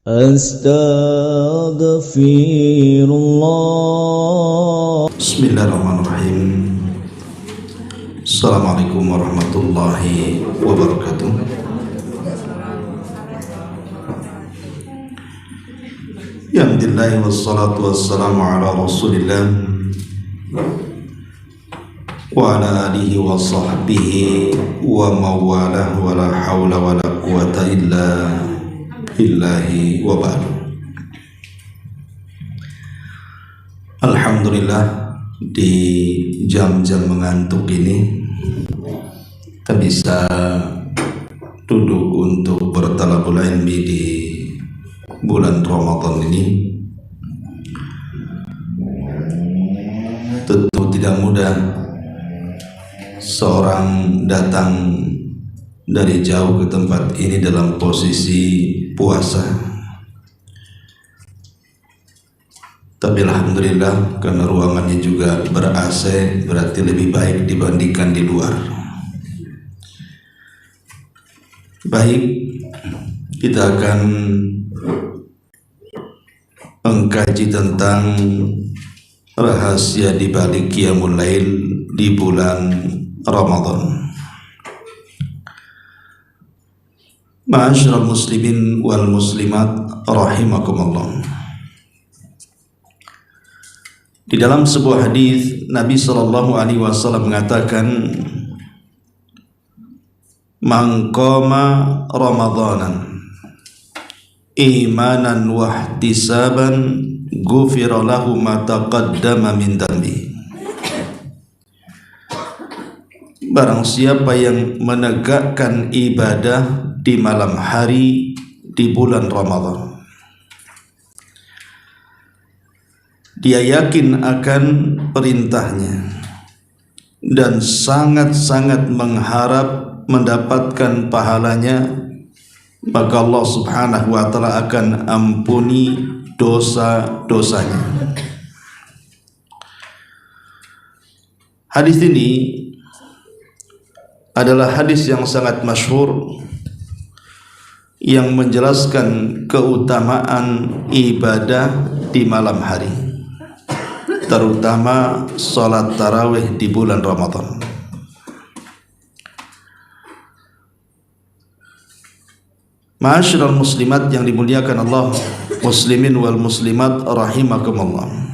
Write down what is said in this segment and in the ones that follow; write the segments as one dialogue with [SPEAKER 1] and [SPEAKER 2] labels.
[SPEAKER 1] Astaghfirullah.
[SPEAKER 2] Bismillahirrahmanirrahim. Assalamualaikum warahmatullahi wabarakatuh. Alhamdulillah wassalatu wassalamu ala rasulillah wa ala alihi wa sahbihi wa mawalah wa la hawla wa la quwata illa billahi wa ba'd. Alhamdulillah, di jam-jam mengantuk ini kita bisa duduk untuk bertalabul ilmi di bulan Ramadan ini. Tentu tidak mudah seorang datang dari jauh ke tempat ini dalam posisi puasa. Tapi alhamdulillah, karena ruangannya juga ber-AC, berarti lebih baik dibandingkan di luar. Baik, kita akan mengkaji tentang rahasia di balik qiyamul lail di bulan Ramadan. Ma'asyiral muslimin wal muslimat rahimakumullah. Di dalam sebuah hadis Nabi sallallahu alaihi wasallam mengatakan, "Man qama Ramadanan imanan wa ihtisaban ghufira lahu ma taqaddama min dhanbi." Barang siapa yang menegakkan ibadah di malam hari di bulan Ramadan, dia yakin akan perintahnya dan sangat-sangat mengharap mendapatkan pahalanya, maka Allah subhanahu wa ta'ala akan ampuni dosa-dosanya. Hadis ini adalah hadis yang sangat masyhur yang menjelaskan keutamaan ibadah di malam hari, terutama salat tarawih di bulan Ramadan. Ma'asyiral muslimat yang dimuliakan Allah, muslimin wal muslimat rahimakumullah.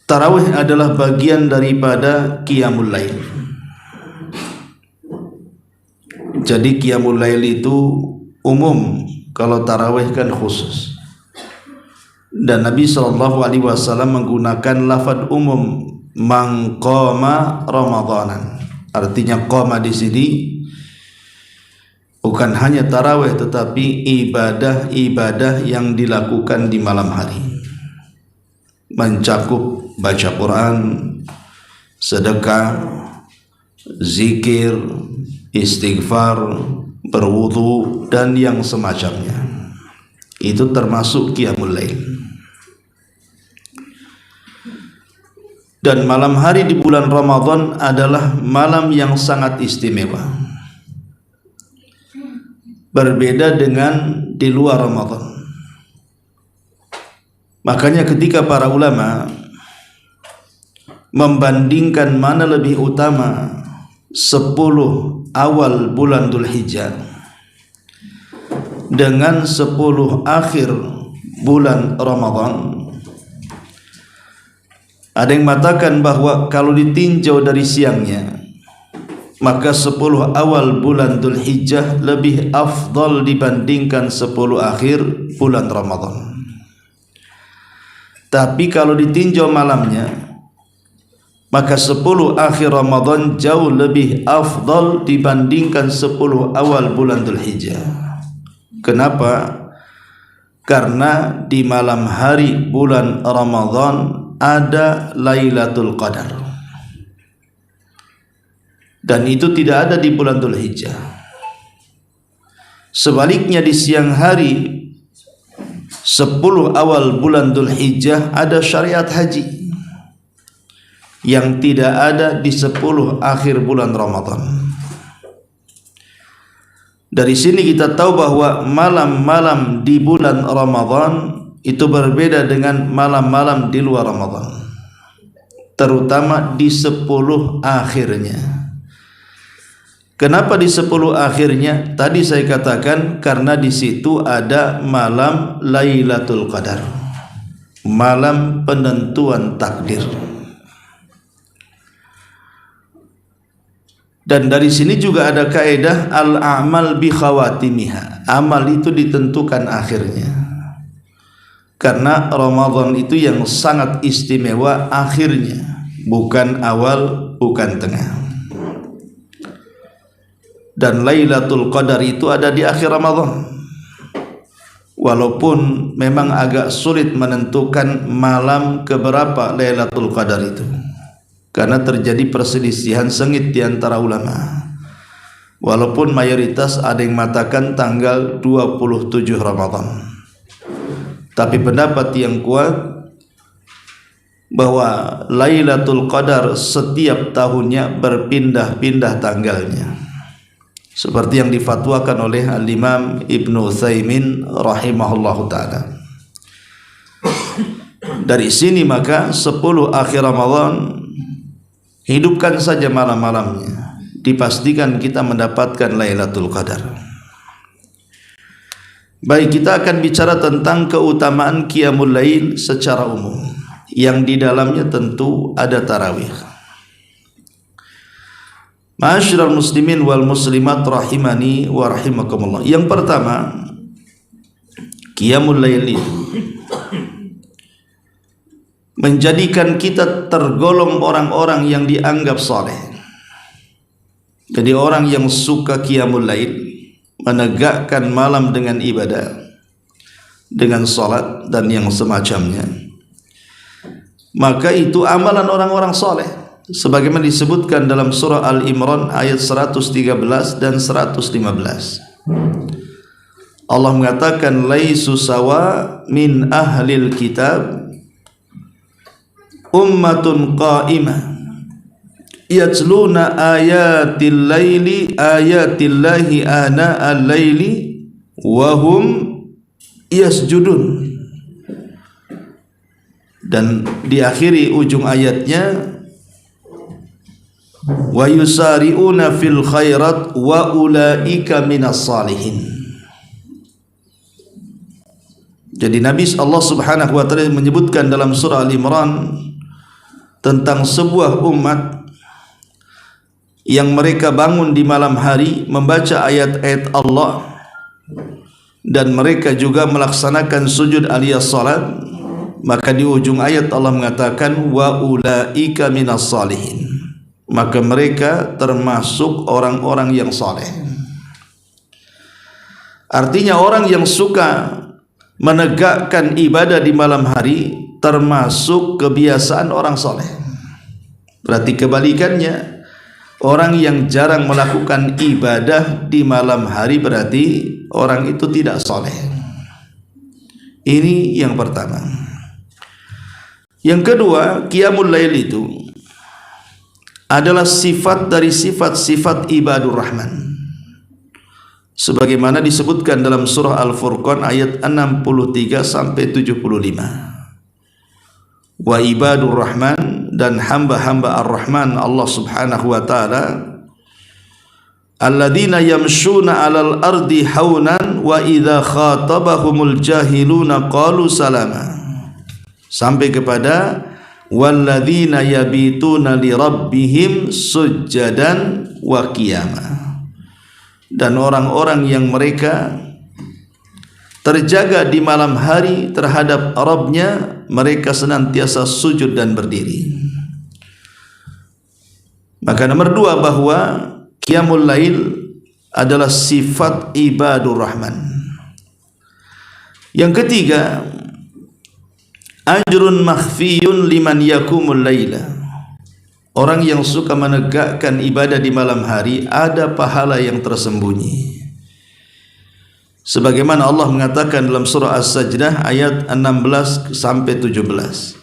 [SPEAKER 2] Tarawih adalah bagian daripada qiyamul lail. Jadi qiyamul lail itu umum, kalau tarawih kan khusus. Dan Nabi SAW menggunakan lafaz umum, man qama Ramadanan. Artinya qama di sini bukan hanya tarawih, tetapi ibadah-ibadah yang dilakukan di malam hari, mencakup baca Quran, sedekah, zikir, istighfar, berwudu, dan yang semacamnya. Itu termasuk qiyamul lail. Dan malam hari di bulan Ramadan adalah malam yang sangat istimewa, berbeda dengan di luar Ramadan. Makanya ketika para ulama membandingkan mana lebih utama 10 awal bulan Dzulhijjah dengan 10 akhir bulan Ramadan, ada yang mengatakan bahwa kalau ditinjau dari siangnya, maka 10 awal bulan Dzulhijjah lebih afdal dibandingkan 10 akhir bulan Ramadan. Tapi kalau ditinjau malamnya, maka 10 akhir Ramadan jauh lebih afdal dibandingkan 10 awal bulan Dzulhijjah. Kenapa? Karena di malam hari bulan Ramadan ada Lailatul Qadar, dan itu tidak ada di bulan Dzulhijjah. Sebaliknya di siang hari 10 awal bulan Dzulhijjah ada syariat haji yang tidak ada di 10 akhir bulan Ramadan. Dari sini kita tahu bahwa malam-malam di bulan Ramadan itu berbeda dengan malam-malam di luar Ramadan, terutama di 10 akhirnya. Kenapa di 10 akhirnya? Tadi saya katakan karena di situ ada malam Lailatul Qadar, malam penentuan takdir. Dan dari sini juga ada kaidah al-a'mal bi khawatimiha. Amal itu ditentukan akhirnya. Karena Ramadan itu yang sangat istimewa akhirnya, bukan awal, bukan tengah. Dan Lailatul Qadar itu ada di akhir Ramadan. Walaupun memang agak sulit menentukan malam keberapa Lailatul Qadar itu, karena terjadi perselisihan sengit di antara ulama. Walaupun mayoritas ada yang mengatakan tanggal 27 Ramadan, tapi pendapat yang kuat bahwa Lailatul Qadar setiap tahunnya berpindah-pindah tanggalnya, seperti yang difatwakan oleh Al-Imam Ibnu Utsaimin rahimahullahu ta'ala. Dari sini maka 10 akhir Ramadan hidupkan saja malam-malamnya, dipastikan kita mendapatkan Lailatul Qadar. Baik, kita akan bicara tentang keutamaan Qiyamul Lail secara umum, yang di dalamnya tentu ada tarawih. Ma'asyiral muslimin wal muslimat rahimani wa rahimakumullah. Yang pertama, Qiyamul Lail itu menjadikan kita tergolong orang-orang yang dianggap saleh. Jadi orang yang suka Qiyamul Lail, menegakkan malam dengan ibadah, dengan salat dan yang semacamnya, maka itu amalan orang-orang saleh, sebagaimana disebutkan dalam surah Al-Imran ayat 113 dan 115. Allah mengatakan, laisu sawa min ahlil kitab ummatun qa'imah yatluna ayatil laili ayatillahi ana al-laili wa hum yasjudun. Dan diakhiri ujung ayatnya, wa yusari'una fil khairat wa ulaika minas salihin. Jadi Nabi Allah Subhanahu wa taala menyebutkan dalam surah Al-Imran tentang sebuah umat yang mereka bangun di malam hari membaca ayat-ayat Allah, dan mereka juga melaksanakan sujud alias salat. Maka di ujung ayat Allah mengatakan wa ulaika minas salihin, maka mereka termasuk orang-orang yang saleh. Artinya orang yang suka menegakkan ibadah di malam hari termasuk kebiasaan orang soleh. Berarti kebalikannya, orang yang jarang melakukan ibadah di malam hari berarti orang itu tidak soleh. Ini yang pertama. Yang kedua, Qiyamul Lail itu adalah sifat dari sifat-sifat ibadur rahman, sebagaimana disebutkan dalam surah Al-Furqan ayat 63 sampai 75. Wa ibadur rahman, dan hamba-hamba ar-Rahman Allah Subhanahu wa taala, alladzina yamshuna 'alal ardi haunan wa idza khatabahumul jahiluna qalu salama, sampai kepada walladzina yabituna li rabbihim sujjadan wa qiyama, dan orang-orang yang mereka terjaga di malam hari terhadap Rabbnya, mereka senantiasa sujud dan berdiri. Maka nomor dua, bahwa Qiyamul Lail adalah sifat ibadur rahman. Yang ketiga, ajrun makhfiyun liman yakumul laila. Orang yang suka menegakkan ibadah di malam hari ada pahala yang tersembunyi. Sebagaimana Allah mengatakan dalam surah As-Sajdah ayat 16 sampai 17.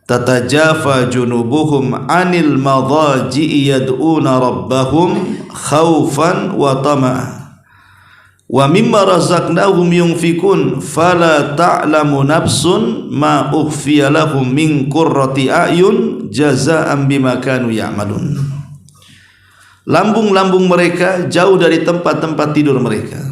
[SPEAKER 2] Tatajafa junubuhum 'anil madhaji'i yad'una rabbahum khaufan wa tama'an Wa mimma razaqnahum yunfikun fala ta'lamu nafsun ma ukhfiya lahum min qurrati a'yun jazaa'an bima kanu ya'malun. Lambung-lambung mereka jauh dari tempat-tempat tidur mereka.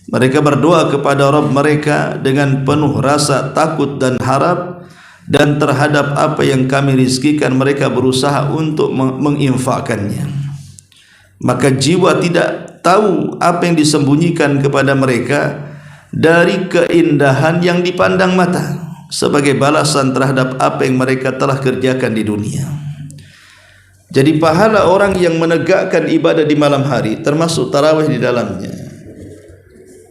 [SPEAKER 2] Mereka berdoa kepada Rabb mereka dengan penuh rasa takut dan harap, dan terhadap apa yang kami rizkikan mereka berusaha untuk menginfakkannya. Maka jiwa tidak tahu apa yang disembunyikan kepada mereka dari keindahan yang dipandang mata sebagai balasan terhadap apa yang mereka telah kerjakan di dunia. Jadi pahala orang yang menegakkan ibadah di malam hari, termasuk tarawih di dalamnya,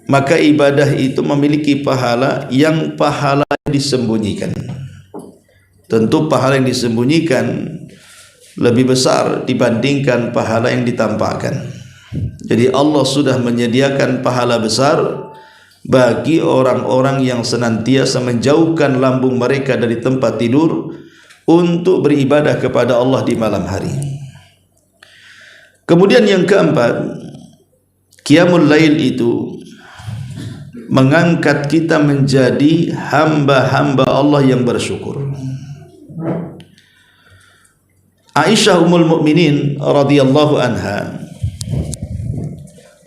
[SPEAKER 2] maka ibadah itu memiliki pahala yang pahala disembunyikan. Tentu pahala yang disembunyikan lebih besar dibandingkan pahala yang ditampakkan. Jadi Allah sudah menyediakan pahala besar bagi orang-orang yang senantiasa menjauhkan lambung mereka dari tempat tidur untuk beribadah kepada Allah di malam hari. Kemudian yang keempat, Qiyamul Lail itu mengangkat kita menjadi hamba-hamba Allah yang bersyukur. Aisyah Ummul Mukminin radhiyallahu anha,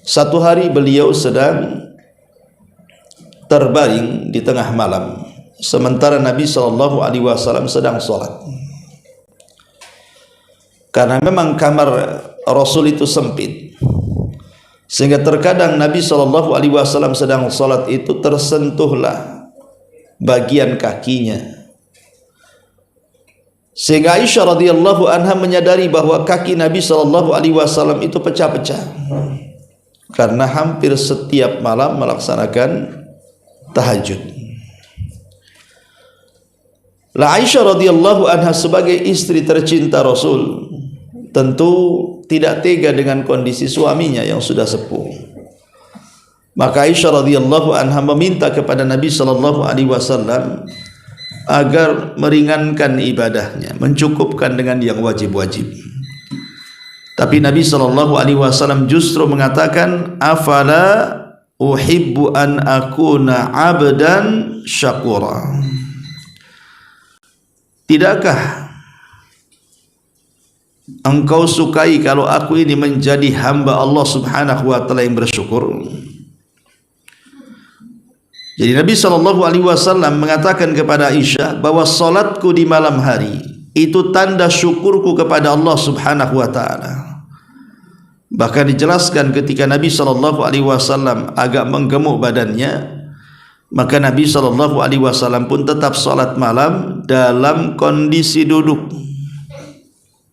[SPEAKER 2] satu hari beliau sedang terbaring di tengah malam sementara Nabi SAW sedang sholat. Karena memang kamar Rasul itu sempit, sehingga terkadang Nabi SAW sedang sholat itu tersentuhlah bagian kakinya, sehingga Aisyah radhiyallahu anha menyadari bahwa kaki Nabi SAW itu pecah-pecah karena hampir setiap malam melaksanakan tahajud. La Aisyah radhiyallahu anha sebagai istri tercinta Rasul tentu tidak tega dengan kondisi suaminya yang sudah sepuh. Maka Aisyah radhiyallahu anha meminta kepada Nabi SAW agar meringankan ibadahnya, mencukupkan dengan yang wajib-wajib. Tapi Nabi SAW justru mengatakan, afala uhibbu an akuna abdan syakura. Tidakkah engkau sukai kalau aku ini menjadi hamba Allah Subhanahu wa taala yang bersyukur? Jadi Nabi SAW mengatakan kepada Aisyah bahwa salatku di malam hari itu tanda syukurku kepada Allah Subhanahu wa taala. Bahkan dijelaskan ketika Nabi SAW agak menggemuk badannya, maka Nabi SAW pun tetap salat malam dalam kondisi duduk.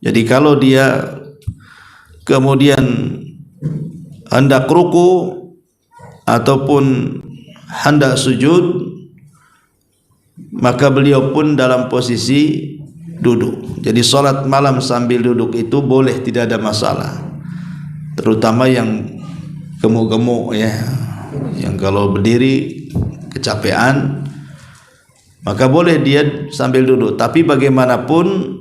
[SPEAKER 2] Jadi kalau dia kemudian hendak ruku ataupun hendak sujud, maka beliau pun dalam posisi duduk. Jadi salat malam sambil duduk itu boleh, tidak ada masalah. Terutama yang gemuk-gemuk ya, yang kalau berdiri kecapean, maka boleh dia sambil duduk. Tapi bagaimanapun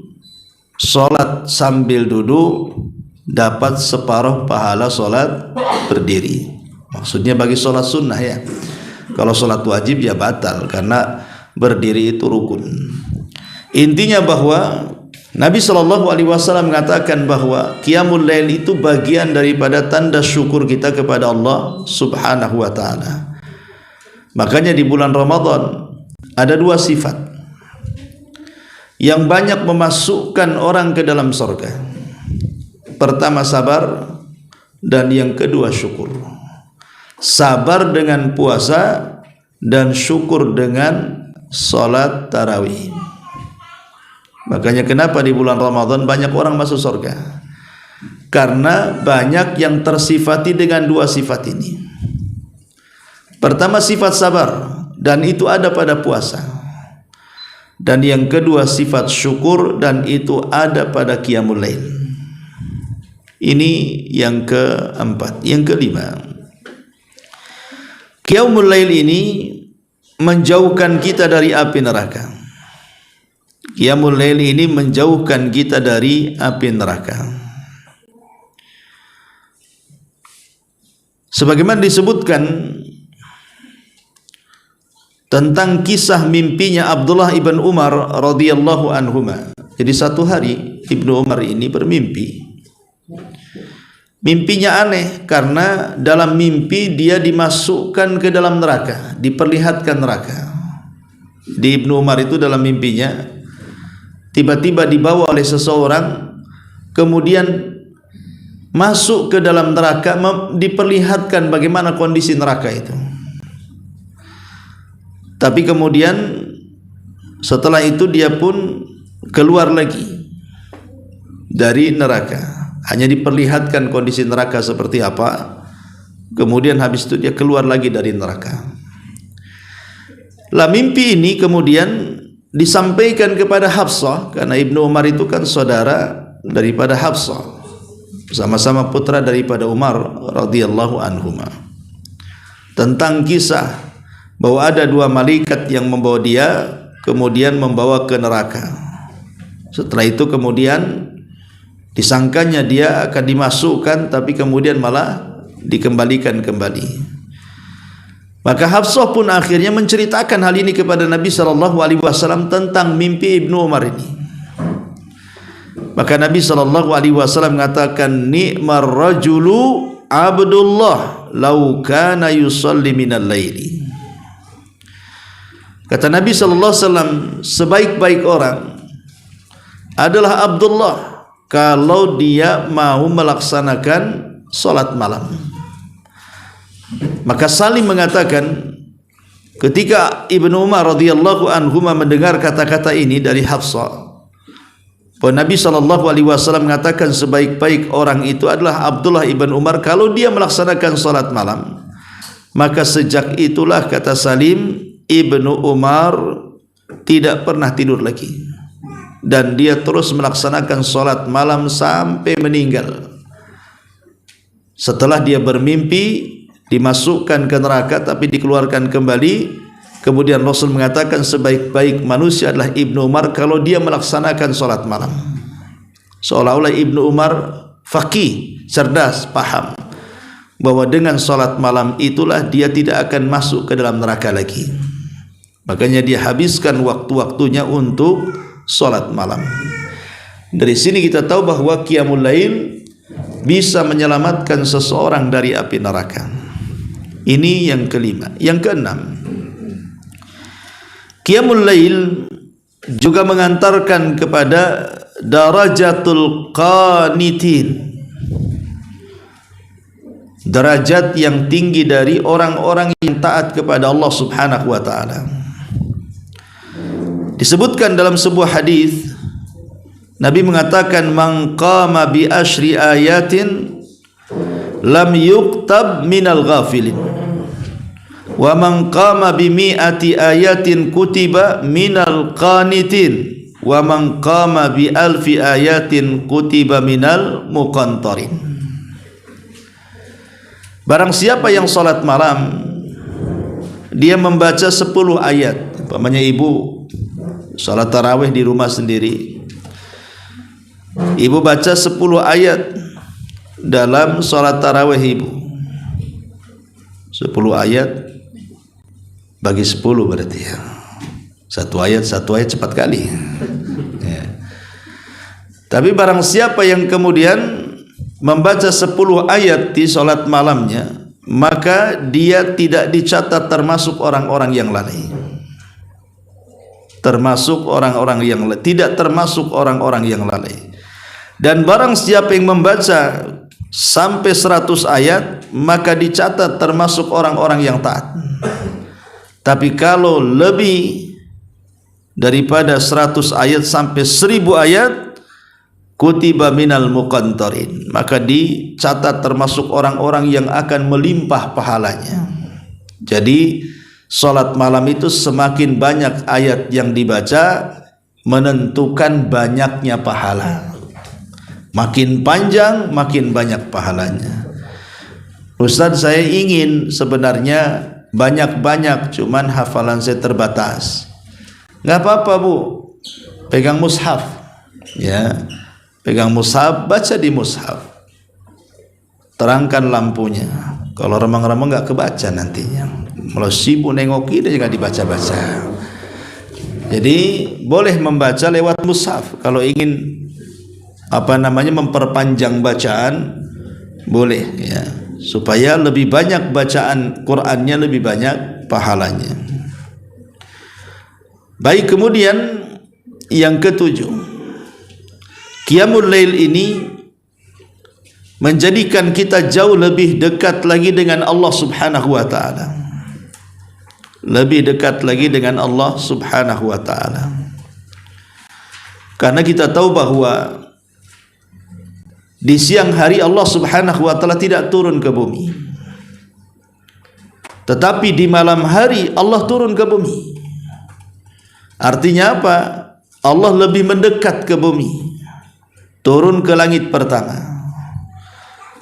[SPEAKER 2] salat sambil duduk dapat separuh pahala salat berdiri. Maksudnya bagi salat sunnah ya. Kalau salat wajib ya batal karena berdiri itu rukun. Intinya bahwa Nabi SAW mengatakan bahwa Qiyamul Lail itu bagian daripada tanda syukur kita kepada Allah Subhanahu wa taala. Makanya di bulan Ramadan ada dua sifat yang banyak memasukkan orang ke dalam surga. Pertama sabar, dan yang kedua syukur. Sabar dengan puasa dan syukur dengan salat tarawih. Makanya kenapa di bulan Ramadan banyak orang masuk surga? Karena banyak yang tersifati dengan dua sifat ini. Pertama sifat sabar, dan itu ada pada puasa. Dan yang kedua sifat syukur, dan itu ada pada Qiyamul Lail. Ini yang keempat. Yang kelima, Qiyamul Lail ini menjauhkan kita dari api neraka. Qiyamul Lail ini menjauhkan kita dari api neraka. Sebagaimana disebutkan tentang kisah mimpinya Abdullah ibn Umar radhiyallahu anhuma. Jadi satu hari Ibnu Umar ini bermimpi. Mimpinya aneh karena dalam mimpi dia dimasukkan ke dalam neraka, diperlihatkan neraka. Di Ibnu Umar itu dalam mimpinya tiba-tiba dibawa oleh seseorang, kemudian masuk ke dalam neraka, diperlihatkan bagaimana kondisi neraka itu. Tapi kemudian setelah itu dia pun keluar lagi dari neraka, hanya diperlihatkan kondisi neraka seperti apa. Kemudian habis itu dia keluar lagi dari neraka. Lah mimpi ini kemudian disampaikan kepada Hafsah, karena Ibnu Umar itu kan saudara daripada Hafsah, sama-sama putra daripada Umar radhiyallahu anhuma, tentang kisah bahwa ada dua malaikat yang membawa dia kemudian membawa ke neraka. Setelah itu kemudian disangkanya dia akan dimasukkan, tapi kemudian malah dikembalikan kembali. Maka Hafsah pun akhirnya menceritakan hal ini kepada Nabi SAW tentang mimpi Ibnu Umar ini. Maka Nabi SAW mengatakan, ni'mar rajulu Abdullah law kana yusalli minal laili. Kata Nabi SAW, sebaik-baik orang adalah Abdullah kalau dia mau melaksanakan salat malam. Maka Salim mengatakan, ketika Ibnu Umar radhiyallahu anhu mendengar kata-kata ini dari Hafsah, bahwa Nabi SAW mengatakan sebaik-baik orang itu adalah Abdullah ibn Umar kalau dia melaksanakan salat malam, maka sejak itulah, kata Salim, Ibnu Umar tidak pernah tidur lagi, dan dia terus melaksanakan salat malam sampai meninggal. Setelah dia bermimpi dimasukkan ke neraka tapi dikeluarkan kembali, kemudian Rasul mengatakan sebaik-baik manusia adalah Ibnu Umar kalau dia melaksanakan salat malam. Seolah-olah Ibnu Umar faqih, cerdas, paham bahwa dengan salat malam itulah dia tidak akan masuk ke dalam neraka lagi. Makanya dia habiskan waktu-waktunya untuk salat malam. Dari sini kita tahu bahwa qiyamul lail bisa menyelamatkan seseorang dari api neraka. Ini yang kelima. Yang keenam, qiyamul lail juga mengantarkan kepada darajatul qanitin, derajat yang tinggi dari orang-orang yang taat kepada Allah Subhanahu wa taala. Disebutkan dalam sebuah hadis, Nabi mengatakan, man qama bi asyri ayatin lam yuktab minal ghafilin, wa man qama bi mi'ati ayatin kutiba minal qanitin, wa man qama bi alfi ayatin kutiba minal muqantarin. Barang siapa yang salat malam, dia membaca 10 ayat. Umpamanya ibu salat tarawih di rumah sendiri, ibu baca 10 ayat dalam salat tarawih ibu. 10 ayat bagi 10 berarti ya. Satu ayat cepat kali ya. Tapi barang siapa yang kemudian membaca 10 ayat di salat malamnya, maka dia tidak dicatat termasuk orang-orang yang lalai. Tidak termasuk orang-orang yang lalai. Dan barang siapa yang membaca sampai 100 ayat, maka dicatat termasuk orang-orang yang taat. Tapi kalau lebih daripada 100 ayat sampai 1000 ayat, kutiba minal muqantarin, maka dicatat termasuk orang-orang yang akan melimpah pahalanya. Jadi salat malam itu semakin banyak ayat yang dibaca menentukan banyaknya pahala. Makin panjang makin banyak pahalanya. Ustaz, saya ingin sebenarnya banyak-banyak, cuman hafalan saya terbatas. Nggak apa-apa bu, pegang mushaf ya, pegang mushaf, baca di mushaf, terangkan lampunya, Kalau remang-remang nggak kebaca nantinya. Kalau sibuk nengoki dia nggak dibaca-baca. Jadi boleh membaca lewat mushaf. Kalau ingin memperpanjang bacaan, boleh ya, supaya lebih banyak bacaan Qur'annya, lebih banyak pahalanya. Baik, kemudian yang ketujuh, Qiyamul Lail ini menjadikan kita jauh lebih dekat lagi dengan Allah Subhanahu wa taala. Lebih dekat lagi dengan Allah Subhanahu wa taala. Karena kita tahu bahwa di siang hari Allah Subhanahu wa taala tidak turun ke bumi. Tetapi di malam hari Allah turun ke bumi. Artinya apa? Allah lebih mendekat ke bumi. Turun ke langit pertama.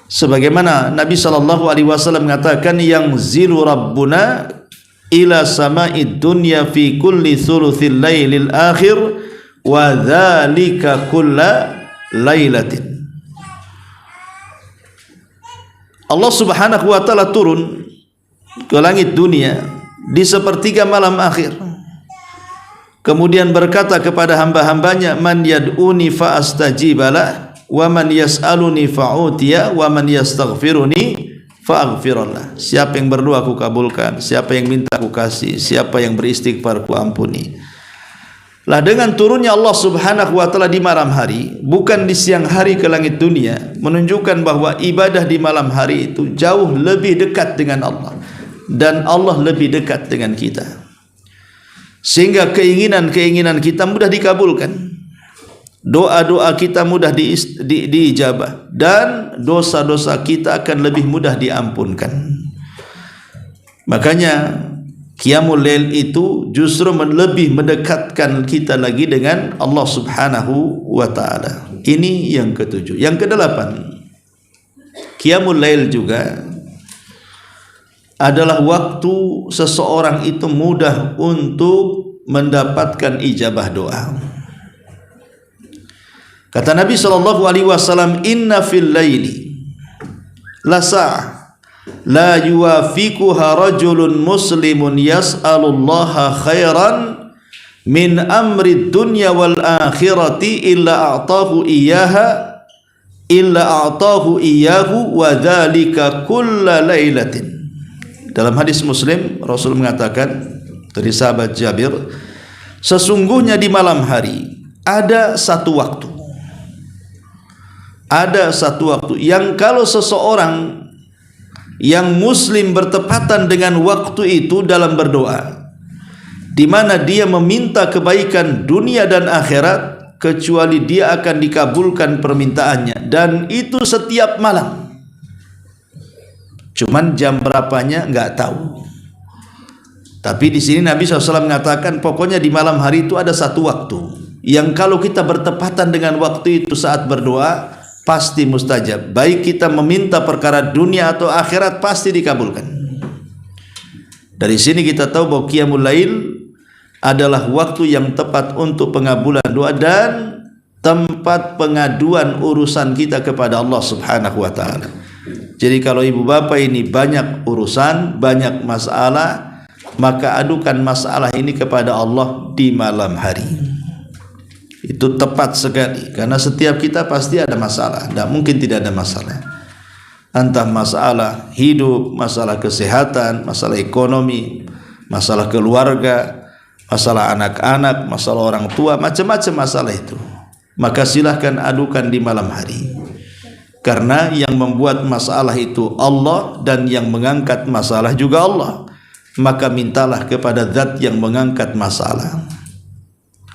[SPEAKER 2] Sebagaimana Nabi SAW mengatakan, yang zilu Rabbuna ila sama'id dunya fi kulli thuluthil lailil akhir wa dhalika kulla lailatin. Allah Subhanahu wa taala turun ke langit dunia di sepertiga malam akhir. Kemudian berkata kepada hamba-hambanya, man yad'uni fa astajibalah wa man yas'aluni fa'utiya wa man yastaghfiruni fa'aghfirullah. Siapa yang berdoa aku kabulkan, siapa yang minta aku kasih, siapa yang beristighfar aku ampuni. Lah, dengan turunnya Allah Subhanahu wa taala di malam hari, bukan di siang hari ke langit dunia, menunjukkan bahwa ibadah di malam hari itu jauh lebih dekat dengan Allah, dan Allah lebih dekat dengan kita, sehingga keinginan-keinginan kita mudah dikabulkan, doa-doa kita mudah diijabah, dan dosa-dosa kita akan lebih mudah diampunkan. Makanya Qiyamul Lail itu justru lebih mendekatkan kita lagi dengan Allah Subhanahu wa taala. Ini yang ketujuh. Yang kedelapan, Qiyamul Lail juga adalah waktu seseorang itu mudah untuk mendapatkan ijabah doa. Kata Nabi SAW, inna fil laili la sa'ah la yuwafiquha rajulun muslimun yas'alullaha khairan min amri dunya wal akhirati illa a'tahu iyyahu wa dhalika kulla lailatin. Dalam hadis Muslim, Rasul mengatakan dari sahabat Jabir, sesungguhnya di malam hari ada satu waktu yang kalau seseorang yang muslim bertepatan dengan waktu itu dalam berdoa, di mana dia meminta kebaikan dunia dan akhirat, kecuali dia akan dikabulkan permintaannya, dan itu setiap malam. Cuman jam berapanya nggak tahu. Tapi di sini Nabi SAW mengatakan, pokoknya di malam hari itu ada satu waktu yang kalau kita bertepatan dengan waktu itu saat berdoa, pasti mustajab. Baik kita meminta perkara dunia atau akhirat, pasti dikabulkan. Dari sini kita tahu bahwa Qiyamul Lail adalah waktu yang tepat untuk pengabulan doa dan tempat pengaduan urusan kita kepada Allah Subhanahu wa taala. Jadi kalau ibu bapak ini banyak urusan, banyak masalah, maka adukan masalah ini kepada Allah di malam hari. Itu tepat sekali, karena setiap kita pasti ada masalah, tidak mungkin tidak ada masalah. Entah masalah hidup, masalah kesehatan, masalah ekonomi, masalah keluarga, masalah anak-anak, masalah orang tua, macam-macam masalah itu. Maka silahkan adukan di malam hari, karena yang membuat masalah itu Allah, dan yang mengangkat masalah juga Allah. Maka mintalah kepada zat yang mengangkat masalah.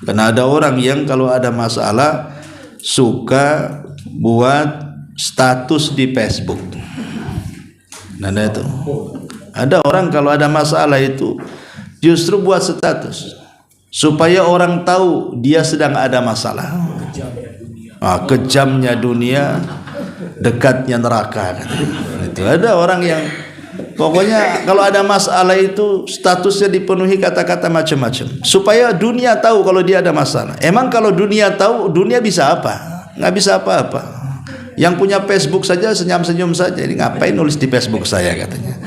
[SPEAKER 2] Karena ada orang yang kalau ada masalah suka buat status di Facebook. Nah, itu ada orang kalau ada masalah itu justru buat status supaya orang tahu dia sedang ada masalah. Kejamnya dunia, dekatnya neraka. Itu ada orang yang pokoknya kalau ada masalah itu statusnya dipenuhi kata-kata macam-macam supaya dunia tahu kalau dia ada masalah. Emang kalau dunia tahu, dunia bisa apa? Nggak bisa apa-apa. Yang punya Facebook saja senyum-senyum saja. Ini ngapain nulis di Facebook saya katanya.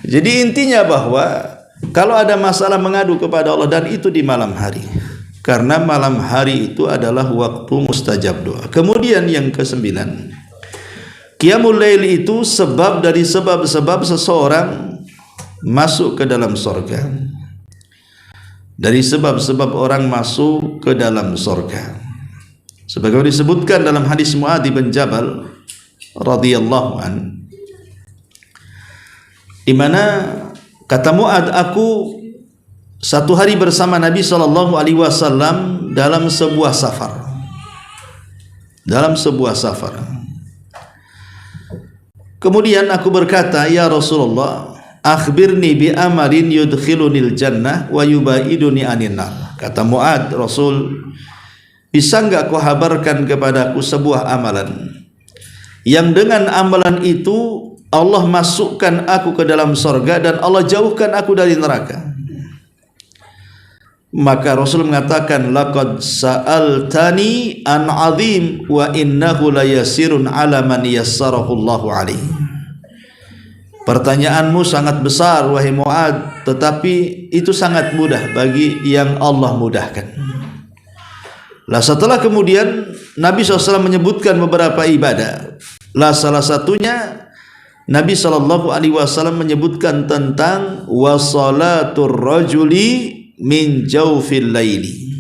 [SPEAKER 2] Jadi intinya bahwa kalau ada masalah mengadu kepada Allah, dan itu di malam hari. Karena malam hari itu adalah waktu mustajab doa. Kemudian yang ke-9, Qiyamul Lail itu sebab dari sebab-sebab seseorang masuk ke dalam surga. Dari sebab-sebab orang masuk ke dalam surga. Sebagaimana disebutkan dalam hadis Muadz bin Jabal radhiyallahu an, di mana kata Muadz, aku satu hari bersama Nabi sallallahu alaihi wasallam dalam sebuah safar. Dalam sebuah safar. Kemudian aku berkata, ya Rasulullah, akhbirni bi amalin yudkhilunil jannah wa yubaiduni anin nar. Kata Muadz, Rasul, bisa enggak kau habarkan kepadaku sebuah amalan yang dengan amalan itu Allah masukkan aku ke dalam surga dan Allah jauhkan aku dari neraka? Maka Rasul mengatakan, laqad sa'altani an 'azim wa innahu layasirun 'ala man yassarahu Allahu alaihi. Pertanyaanmu sangat besar wahai Muadz, tetapi itu sangat mudah bagi yang Allah mudahkan. Lah setelah kemudian Nabi SAW menyebutkan beberapa ibadah. Lah salah satunya Nabi SAW menyebutkan tentang wasalatur rajuli min jawfil laili.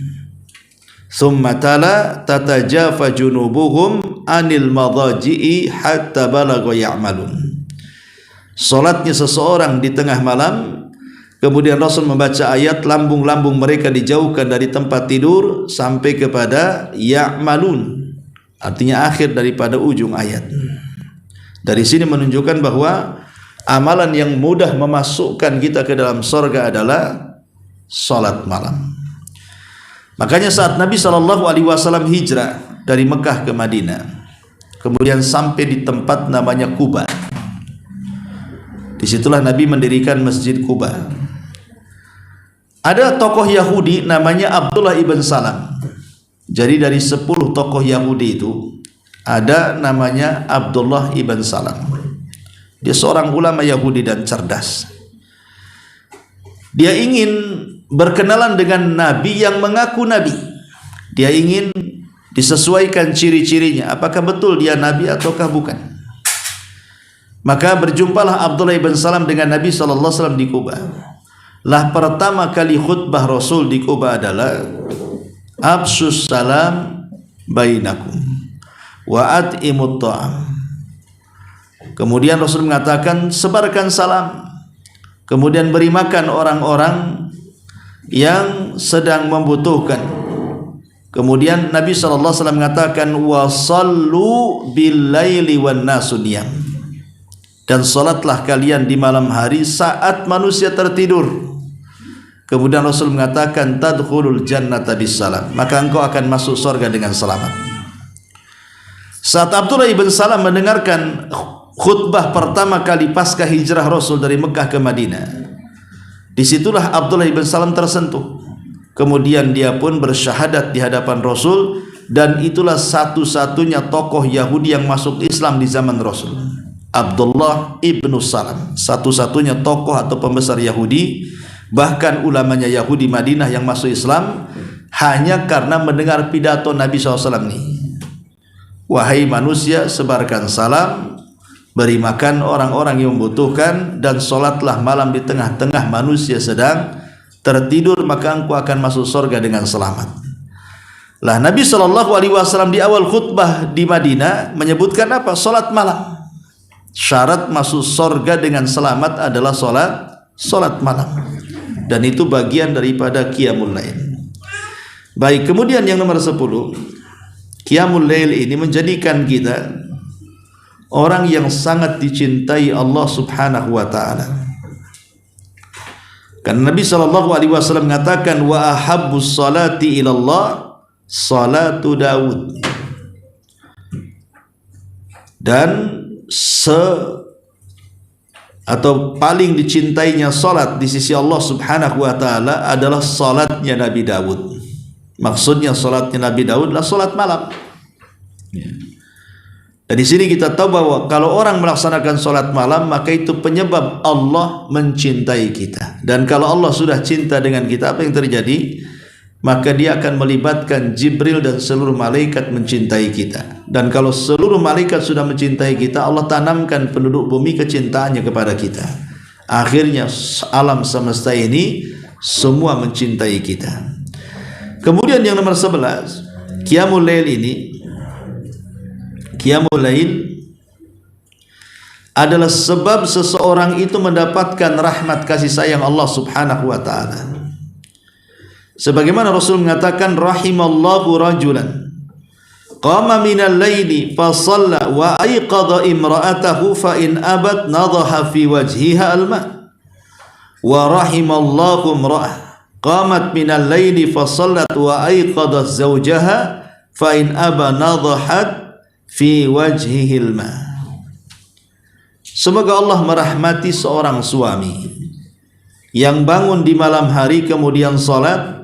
[SPEAKER 2] Thumma tala tatajafa junubuhum anil madaji'i hatta balagha ya'malun. Salatnya seseorang di tengah malam, kemudian Rasul membaca ayat, lambung-lambung mereka dijauhkan dari tempat tidur sampai kepada ya'malun, artinya akhir daripada ujung ayat. Dari sini menunjukkan bahwa amalan yang mudah memasukkan kita ke dalam surga adalah salat malam. Makanya saat Nabi SAW hijrah dari Mekah ke Madinah, kemudian sampai di tempat namanya Quba, disitulah Nabi mendirikan Masjid Quba. Ada tokoh Yahudi namanya Abdullah ibn Salam. Jadi dari 10 tokoh Yahudi itu ada namanya Abdullah ibn Salam. Dia seorang ulama Yahudi dan cerdas. Dia ingin berkenalan dengan Nabi yang mengaku Nabi. Dia ingin disesuaikan ciri-cirinya, apakah betul dia Nabi ataukah bukan. Maka berjumpalah Abdullah ibn Salam dengan Nabi SAW di Quba. Lah pertama kali khutbah Rasul di Quba adalah Absus salam bainakum wa at'imut ta'am. Kemudian Rasul mengatakan sebarkan salam, kemudian beri makan orang-orang yang sedang membutuhkan. Kemudian Nabi SAW mengatakan wasallu bil laili wan nasu niyam, dan salatlah kalian di malam hari saat manusia tertidur. Kemudian Rasul mengatakan tadkhulul jannata bisalam, maka engkau akan masuk surga dengan selamat. Saat Abdullah ibn Salam mendengarkan khutbah pertama kali pasca hijrah Rasul dari Mekah ke Madinah, disitulah Abdullah ibn Salam tersentuh. Kemudian dia pun bersyahadat di hadapan Rasul, dan itulah satu-satunya tokoh Yahudi yang masuk Islam di zaman Rasul. Abdullah ibn Salam, satu-satunya tokoh atau pembesar Yahudi, bahkan ulamanya Yahudi Madinah yang masuk Islam hanya karena mendengar pidato Nabi SAW ini. Wahai manusia, sebarkan salam, beri makan orang-orang yang membutuhkan, dan solatlah malam di tengah-tengah manusia sedang tertidur, maka engkau akan masuk surga dengan selamat. Lah Nabi SAW di awal khutbah di Madinah menyebutkan apa? Solat malam. Syarat masuk surga dengan selamat adalah solat malam, dan itu bagian daripada Qiyamul Lail. Baik, kemudian yang nomor 10, Qiyamul Lail ini menjadikan kita orang yang sangat dicintai Allah Subhanahu wa taala. Karena Nabi SAW mengatakan wa ahabbus salati ilallah salatu Daud, dan atau paling dicintainya salat di sisi Allah Subhanahu wa taala adalah salatnya Nabi Daud. Maksudnya salatnya Nabi Daud adalah salat malam. Dan di sini kita tahu bahwa kalau orang melaksanakan sholat malam, maka itu penyebab Allah mencintai kita. Dan kalau Allah sudah cinta dengan kita, apa yang terjadi? Maka dia akan melibatkan Jibril dan seluruh malaikat mencintai kita. Dan kalau seluruh malaikat sudah mencintai kita, Allah tanamkan penduduk bumi kecintaannya kepada kita. Akhirnya alam semesta ini semua mencintai kita. Kemudian yang nomor 11, Qiyamul Lail ini, Qiyamul Lail adalah sebab seseorang itu mendapatkan rahmat kasih sayang Allah Subhanahu wa taala. Sebagaimana Rasul mengatakan, rahimallahu rajulan qama minal laili fa shalla wa ayqadha imra'atahu fa in abat nadhaha fi wajhiha alma. Wa rahimallahu imra'ah qamat minal laili fa shallat wa ayqadha zawjaha fa in aba nadhahat fi wajhihil ma. Semoga Allah merahmati seorang suami yang bangun di malam hari kemudian salat,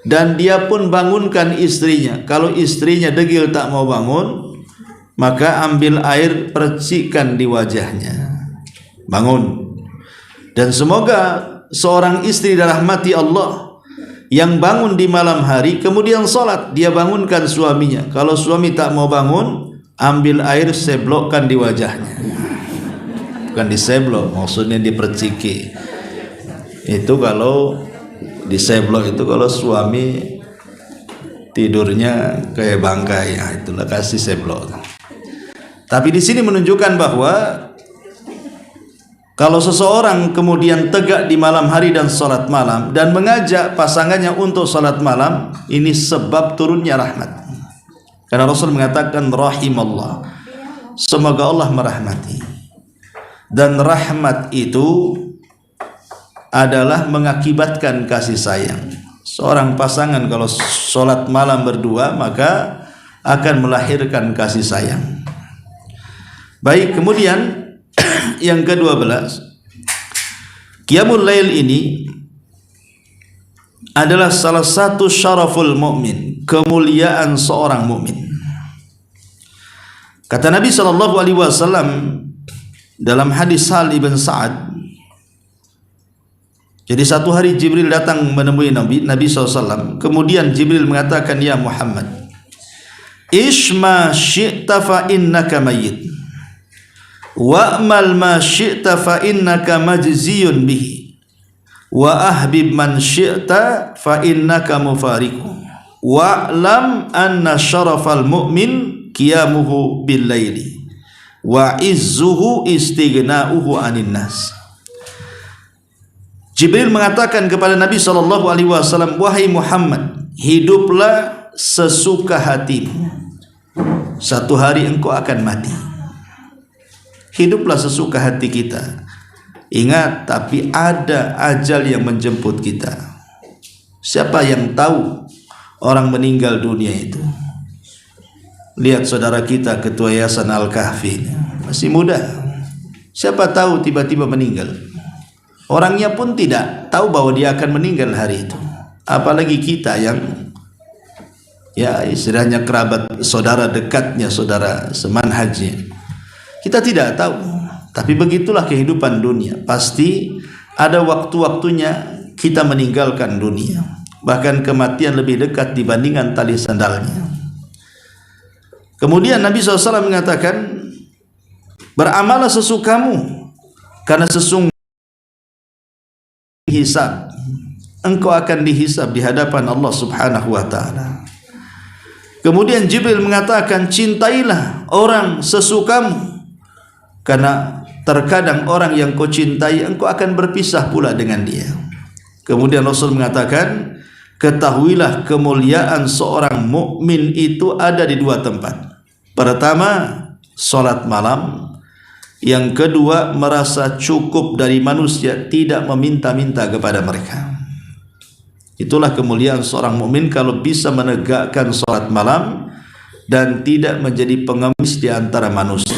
[SPEAKER 2] dan dia pun bangunkan istrinya. Kalau istrinya degil tak mau bangun, maka ambil air percikan di wajahnya, bangun. Dan semoga seorang istri dirahmati Allah yang bangun di malam hari kemudian salat, dia bangunkan suaminya. Kalau suami tak mau bangun, ambil air seblokkan di wajahnya. Bukan diseblok, maksudnya diperciki. Itu kalau diseblok itu kalau suami tidurnya kayak bangkai, ya itulah kasih seblok. Tapi di sini menunjukkan bahwa kalau seseorang kemudian tegak di malam hari dan salat malam dan mengajak pasangannya untuk salat malam, ini sebab turunnya rahmat. Karena Rasul mengatakan rahimallah, semoga Allah merahmati. Dan rahmat itu adalah mengakibatkan kasih sayang. Seorang pasangan kalau sholat malam berdua, maka akan melahirkan kasih sayang. Baik, kemudian yang ke-12, Qiyamul Lail ini adalah salah satu syaraful mukmin, kemuliaan seorang mukmin. Kata Nabi SAW dalam hadis Sahal ibn Sa'ad, jadi satu hari Jibril datang menemui Nabi SAW. Kemudian Jibril mengatakan, ya Muhammad, Ishma syi'ta fa innaka mayyit, wa'mal ma syi'ta fa innaka majziyun bihi, wa ahbib man syi'ta fa innaka mufariku, wa'lam anna syarafal mu'min qiyamuhu bil laili, wa izzuhu istighna'uhu anin nas. Jibril mengatakan kepada Nabi SAW, wahai Muhammad, hiduplah sesuka hatimu, satu hari engkau akan mati. Hiduplah sesuka hati kita. Ingat, tapi ada ajal yang menjemput kita. Siapa yang tahu orang meninggal dunia itu? Lihat saudara kita, ketua Yayasan Al-Kahfi, masih muda. Siapa tahu tiba-tiba meninggal. Orangnya pun tidak tahu bahwa dia akan meninggal hari itu. Apalagi kita yang ya istilahnya kerabat, saudara dekatnya, saudara semanhajnya. Kita tidak tahu. Tapi begitulah kehidupan dunia. Pasti ada waktu-waktunya kita meninggalkan dunia. Bahkan kematian lebih dekat dibandingkan tali sandalnya. Kemudian Nabi SAW mengatakan, beramallah sesukamu, karena sesungguhnya hisab, engkau akan dihisab di hadapan Allah Subhanahu wa taala. Kemudian Jibril mengatakan, cintailah orang sesukamu, karena terkadang orang yang kau cintai engkau akan berpisah pula dengan dia. Kemudian Rasul mengatakan, ketahuilah kemuliaan seorang mukmin itu ada di dua tempat. Pertama, salat malam. Yang kedua, merasa cukup dari manusia, tidak meminta-minta kepada mereka. Itulah kemuliaan seorang mukmin kalau bisa menegakkan salat malam dan tidak menjadi pengemis di antara manusia.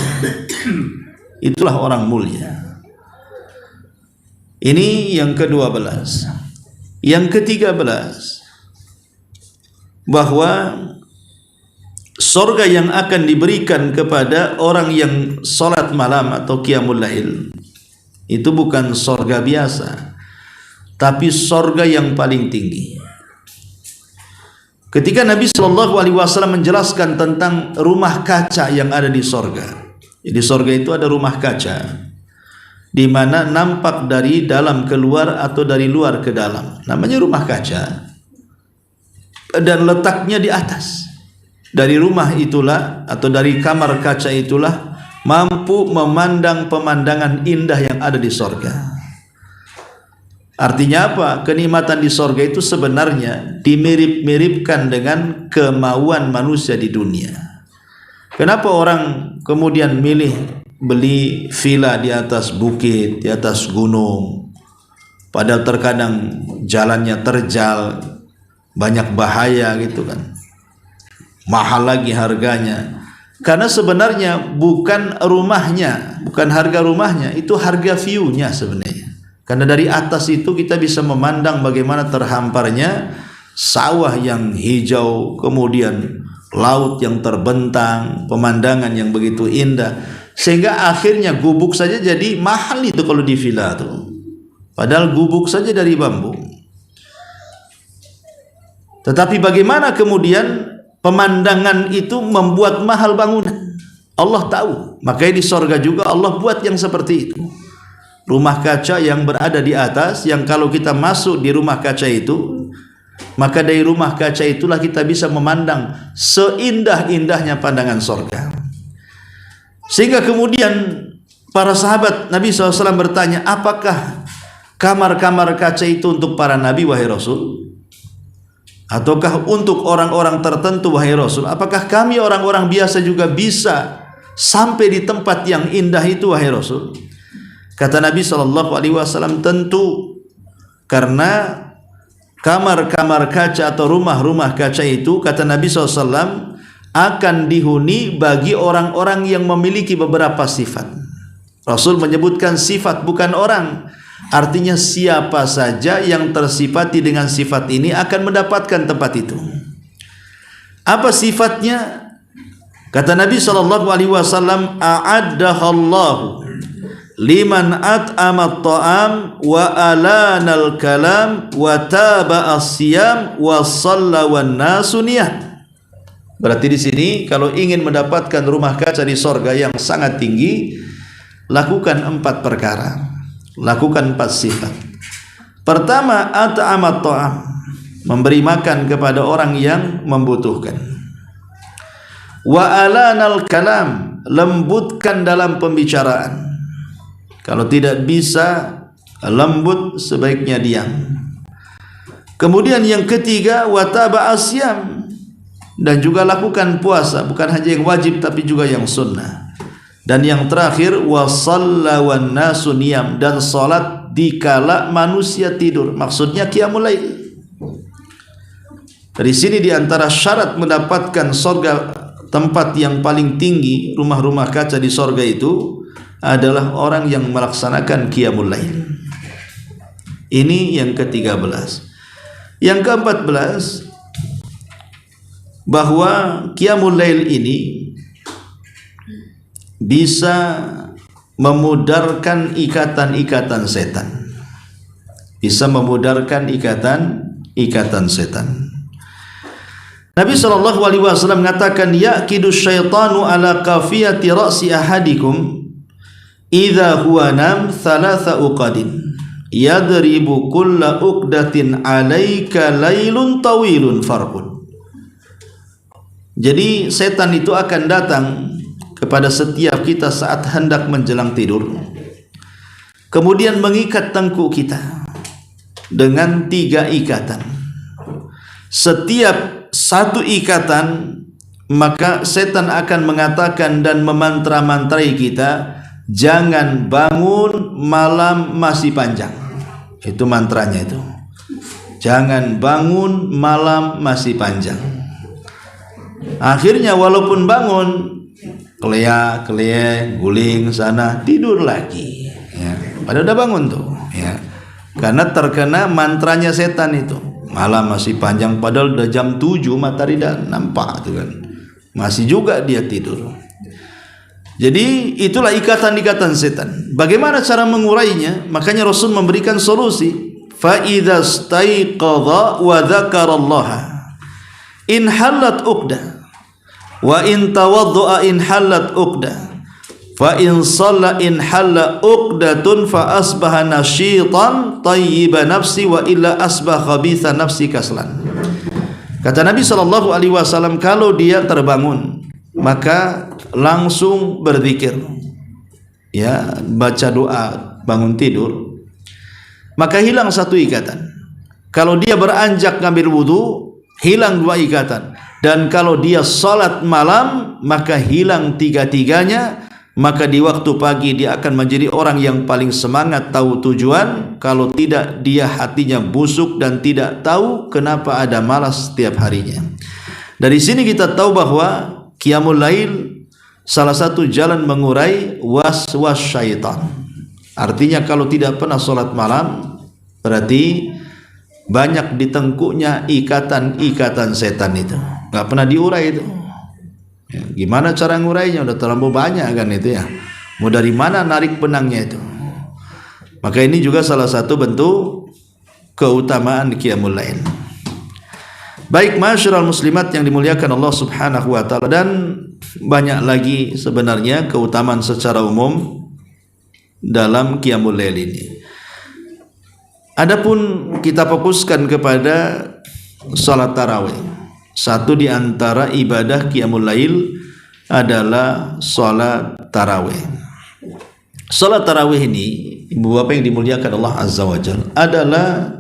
[SPEAKER 2] Itulah orang mulia. Ini yang ke-12. Yang ke-13, bahwa Sorga yang akan diberikan kepada orang yang salat malam atau qiyamul lail itu bukan sorga biasa, tapi sorga yang paling tinggi. Ketika Nabi SAW menjelaskan tentang rumah kaca yang ada di sorga, jadi sorga itu ada rumah kaca di mana nampak dari dalam keluar atau dari luar ke dalam, namanya rumah kaca, dan letaknya di atas. Dari rumah itulah atau dari kamar kaca itulah mampu memandang pemandangan indah yang ada di sorga. Artinya apa? Kenikmatan di sorga itu sebenarnya dimirip-miripkan dengan kemauan manusia di dunia. Kenapa orang kemudian milih beli villa di atas bukit, di atas gunung, padahal terkadang jalannya terjal, banyak bahaya gitu kan, mahal lagi harganya? Karena sebenarnya bukan rumahnya, bukan harga rumahnya, itu harga view-nya sebenarnya. Karena dari atas itu kita bisa memandang bagaimana terhamparnya sawah yang hijau, kemudian laut yang terbentang, pemandangan yang begitu indah, sehingga akhirnya gubuk saja jadi mahal itu kalau di villa tuh. Padahal gubuk saja dari bambu. Tetapi bagaimana kemudian pemandangan itu membuat mahal bangunan? Allah tahu. Makanya di sorga juga Allah buat yang seperti itu. Rumah kaca yang berada di atas, yang kalau kita masuk di rumah kaca itu, maka dari rumah kaca itulah kita bisa memandang seindah-indahnya pandangan sorga. Sehingga kemudian para sahabat Nabi SAW bertanya, apakah kamar-kamar kaca itu untuk para nabi wahai Rasul? Ataukah untuk orang-orang tertentu wahai Rasul? Apakah kami orang-orang biasa juga bisa sampai di tempat yang indah itu wahai Rasul? Kata Nabi SAW, tentu, karena kamar-kamar kaca atau rumah-rumah kaca itu, kata Nabi SAW, akan dihuni bagi orang-orang yang memiliki beberapa sifat. Rasul menyebutkan sifat, bukan orang. Artinya siapa saja yang tersifati dengan sifat ini akan mendapatkan tempat itu. Apa sifatnya? Kata Nabi SAW, a'addahallahu liman at'ama at-ta'am wa alana al-kalam wa taba as-siyam wa shalla wan nasu niyah. Berarti di sini kalau ingin mendapatkan rumah kaca di sorga yang sangat tinggi, lakukan 4 perkara, lakukan 4 sifat. Pertama, at'ama at-ta'am, memberi makan kepada orang yang membutuhkan. Wa alana al-kalam, lembutkan dalam pembicaraan. Kalau tidak bisa lembut, sebaiknya diam. Kemudian yang ketiga, wataba asyam, dan juga lakukan puasa, bukan hanya yang wajib tapi juga yang sunnah. Dan yang terakhir, wasalla wan nasu niyam, dan salat dikala manusia tidur. Maksudnya qiyamul lail. Dari sini diantara syarat mendapatkan surga, tempat yang paling tinggi, rumah-rumah kaca di surga itu adalah orang yang melaksanakan qiyamul lail. Ini yang ke-13. Yang ke-14, bahwa qiyamul lail ini bisa memudarkan ikatan-ikatan setan. Bisa memudarkan ikatan setan. Nabi SAW mengatakan, yaqidu syaitanu ala qafiyati ra'si ahadikum idza huwa nam thalatha uqadin yadribu kulla uqdatin alaika lailun tawilun farqun. Jadi setan itu akan datang kepada setiap kita saat hendak menjelang tidur, kemudian mengikat tengkuk kita dengan 3 ikatan. Setiap 1 ikatan, maka setan akan mengatakan dan memantra-mantrai kita, jangan bangun, malam masih panjang. Itu mantranya itu. Jangan bangun, malam masih panjang. Akhirnya walaupun bangun, kelea, guling sana, tidur lagi. Ya. Padahal udah bangun tuh. Ya. Karena terkena mantranya setan itu. Malam masih panjang, padahal udah jam 7 matahari dah nampak tuh kan. masih juga dia tidur. Jadi itulah ikatan-ikatan setan. Bagaimana cara mengurainya? Makanya Rasul memberikan solusi. Fa idza staiqadha wa dzakarallaha in halat uqdah wa in tawaddaa in halat uqdah fa in shalla in halla uqdatun fa asbaha nasyitan tayyiba nafsi wa illa asbaha khabitha nafsi kaslan. Kata Nabi SAW, kalau dia terbangun maka langsung berzikir, ya, baca doa bangun tidur, maka hilang satu ikatan. Kalau dia beranjak ngambil wudu, hilang dua ikatan. Dan kalau dia salat malam, maka hilang tiga-tiganya. Maka di waktu pagi dia akan menjadi orang yang paling semangat, tahu tujuan. Kalau tidak, dia hatinya busuk dan tidak tahu kenapa ada malas setiap harinya. Dari sini kita tahu bahwa qiyamul lail salah satu jalan mengurai was-was syaitan. Artinya kalau tidak pernah salat malam, berarti banyak ditengkuknya ikatan-ikatan setan itu, nggak pernah diurai itu. Ya, gimana cara ngurainya? Udah terlalu banyak kan itu ya. Mau dari mana narik benangnya itu? Maka ini juga salah satu bentuk keutamaan qiyamul lail. Baik, masyarul muslimat yang dimuliakan Allah Subhanahu wa taala, dan banyak lagi sebenarnya keutamaan secara umum dalam qiyamul lail ini. Adapun kita fokuskan kepada salat tarawih. Satu di antara ibadah qiyamul lail adalah salat tarawih. Salat tarawih ini, ibu bapak yang dimuliakan Allah Azza wa Jalla, adalah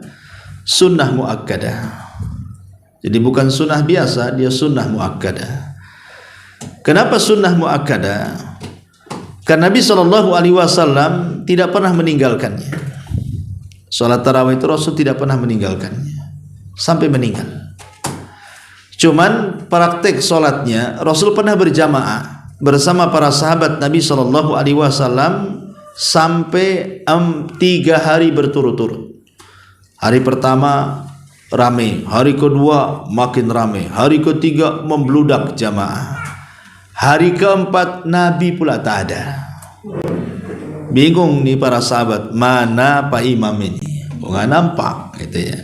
[SPEAKER 2] sunnah muakkadah. Jadi bukan sunnah biasa, dia sunnah muakkadah. Kenapa sunnah muakkadah? Karena Nabi SAW tidak pernah meninggalkannya. Salat tarawih itu Rasul tidak pernah meninggalkannya sampai meninggal. Cuman praktek salatnya Rasul pernah berjamaah bersama para sahabat Nabi SAW sampai 3 hari berturut-turut. Hari pertama ramai, hari kedua makin ramai, hari ketiga membludak jamaah, hari keempat Nabi pula tak ada. Bingung nih para sahabat, mana Pak Imam ini? Nggak nampak gitu ya.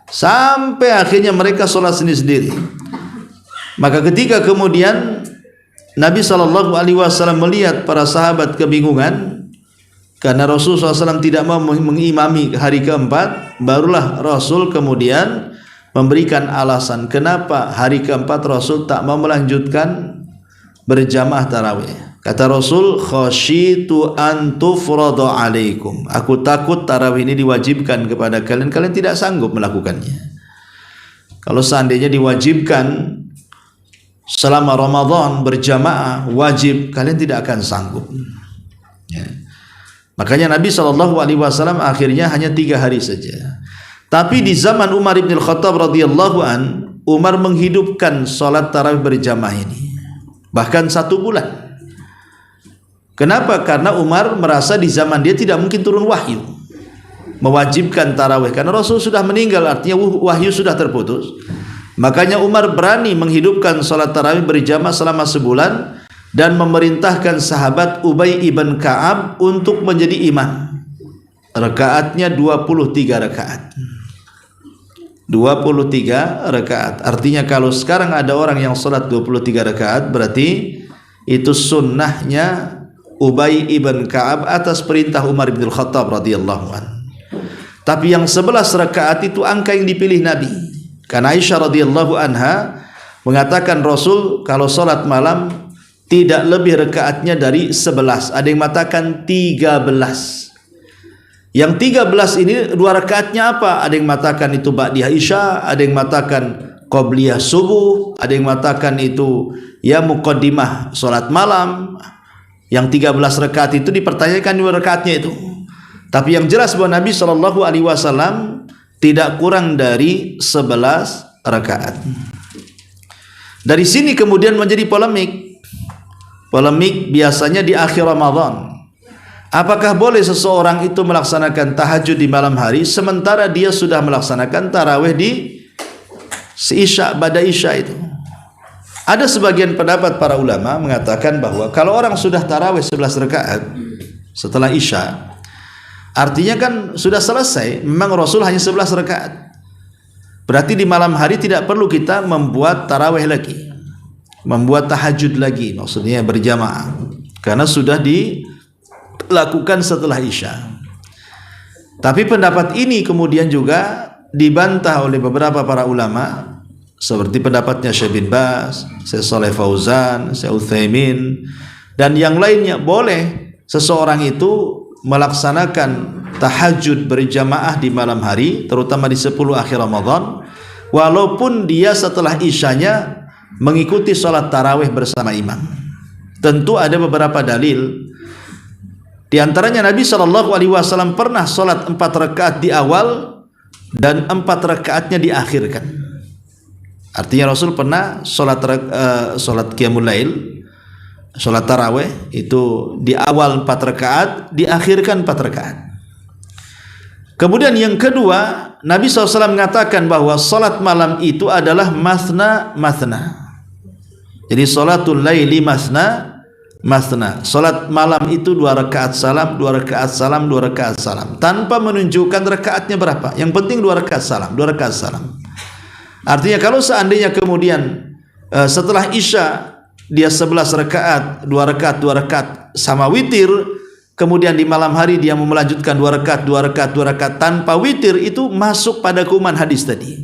[SPEAKER 2] Sampai akhirnya mereka sholat sendiri-sendiri. Maka ketika kemudian Nabi SAW melihat para sahabat kebingungan karena Rasul SAW tidak mau mengimami hari keempat, barulah Rasul kemudian memberikan alasan kenapa hari keempat Rasul tak mau melanjutkan berjamaah tarawih. Kata Rasul, khasyitu an tufrada alaikum. Aku takut tarawih ini diwajibkan kepada kalian, kalian tidak sanggup melakukannya. Kalau seandainya diwajibkan selama Ramadan berjamaah wajib, kalian tidak akan sanggup. Ya. Makanya Nabi SAW akhirnya hanya 3 hari saja. Tapi di zaman Umar bin Khattab radhiyallahu an, Umar menghidupkan salat tarawih berjamaah ini bahkan 1 bulan. Kenapa? Karena Umar merasa di zaman dia tidak mungkin turun wahyu mewajibkan tarawih, karena Rasul sudah meninggal, artinya wahyu sudah terputus. Makanya Umar berani menghidupkan salat tarawih berjamaah selama sebulan dan memerintahkan sahabat Ubay ibn Ka'ab untuk menjadi imam. Rakaatnya 23 rakaat. 23 rakaat. Artinya kalau sekarang ada orang yang salat 23 rakaat, berarti itu sunnahnya Ubay ibn Ka'ab atas perintah Umar bin Khattab radhiyallahu anhu. Tapi yang 11 rakaat itu angka yang dipilih Nabi. Karena Aisyah radhiyallahu anha mengatakan Rasul kalau salat malam tidak lebih rakaatnya dari 11. Ada yang mengatakan 13. Yang 13 ini 2 rakaatnya apa? Ada yang mengatakan itu ba'diyah Isya, ada yang mengatakan qabliyah subuh, ada yang mengatakan itu ya muqaddimah salat malam. Yang 13 rakaat itu dipertanyakan 2 rakaatnya itu. Tapi yang jelas bahwa Nabi SAW tidak kurang dari 11 rakaat. Dari sini kemudian menjadi polemik. Polemik biasanya di akhir Ramadan. Apakah boleh seseorang itu melaksanakan tahajud di malam hari sementara dia sudah melaksanakan tarawih di Isya, pada Isya itu? Ada sebagian pendapat para ulama mengatakan bahwa kalau orang sudah tarawih 11 rakaat setelah Isya, artinya kan sudah selesai. Memang Rasul hanya 11 rakaat. Berarti di malam hari tidak perlu kita membuat tarawih lagi, membuat tahajud lagi, maksudnya berjamaah, karena sudah dilakukan setelah Isya. Tapi pendapat ini kemudian juga dibantah oleh beberapa para ulama, seperti pendapatnya Syekh bin Baz, Syekh Shalih Fauzan, Syekh Utsaimin, dan yang lainnya. Boleh seseorang itu melaksanakan tahajud berjamaah di malam hari, terutama di 10 akhir Ramadan, walaupun dia setelah Isyanya mengikuti sholat tarawih bersama imam. Tentu ada beberapa dalil. Di antaranya Nabi SAW pernah sholat 4 rakaat di awal dan 4 rakaatnya diakhirkan. Artinya Rasul pernah sholat qiyamul lail, sholat tarawih itu di awal 4 rakaat, diakhirkan 4 rakaat. Kemudian yang kedua, Nabi SAW mengatakan bahwa sholat malam itu adalah masna. Jadi sholatul laili masna. Sholat malam itu 2 rakaat salam, 2 rakaat salam, 2 rakaat salam, tanpa menunjukkan rakaatnya berapa. Yang penting 2 rakaat salam, 2 rakaat salam. Artinya kalau seandainya kemudian setelah Isya dia 11 rakaat, 2 rakaat, 2 rakaat sama witir, kemudian di malam hari dia mau melanjutkan 2 rakaat, 2 rakaat, 2 rakaat tanpa witir, itu masuk pada kuman hadis tadi.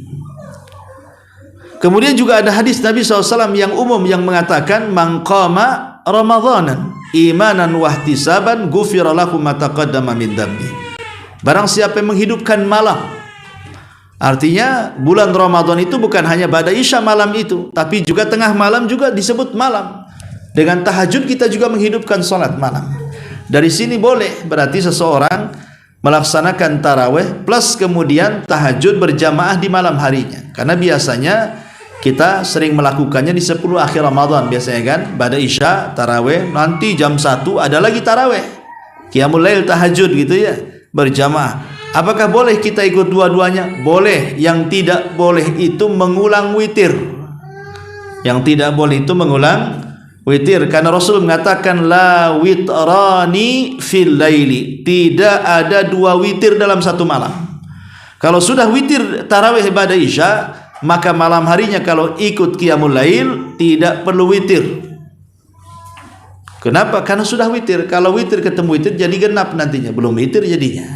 [SPEAKER 2] Kemudian juga ada hadis Nabi SAW yang umum yang mengatakan, man qama ramadhanan imanan wahtisaban ghufira lahu ma taqaddama min dhanbi. Barang siapa yang menghidupkan malam, artinya bulan Ramadan itu bukan hanya pada Isya malam itu, tapi juga tengah malam juga disebut malam. Dengan tahajud kita juga menghidupkan sholat malam. Dari sini boleh, berarti seseorang melaksanakan tarawih plus kemudian tahajud berjamaah di malam harinya. Karena biasanya kita sering melakukannya di 10 akhir Ramadan biasanya kan, pada Isya tarawih, nanti jam 1 ada lagi tarawih, qiyamul lail, tahajud gitu ya, berjamaah. Apakah boleh kita ikut dua-duanya? Boleh. Yang tidak boleh itu mengulang witir. Yang tidak boleh itu mengulang witir, karena Rasul mengatakan la witrani fil laili, tidak ada 2 witir dalam satu malam. Kalau sudah witir tarawih pada Isya, maka malam harinya kalau ikut qiyamul lail tidak perlu witir. Kenapa? Karena sudah witir. Kalau witir ketemu witir jadi genap nantinya, belum witir jadinya.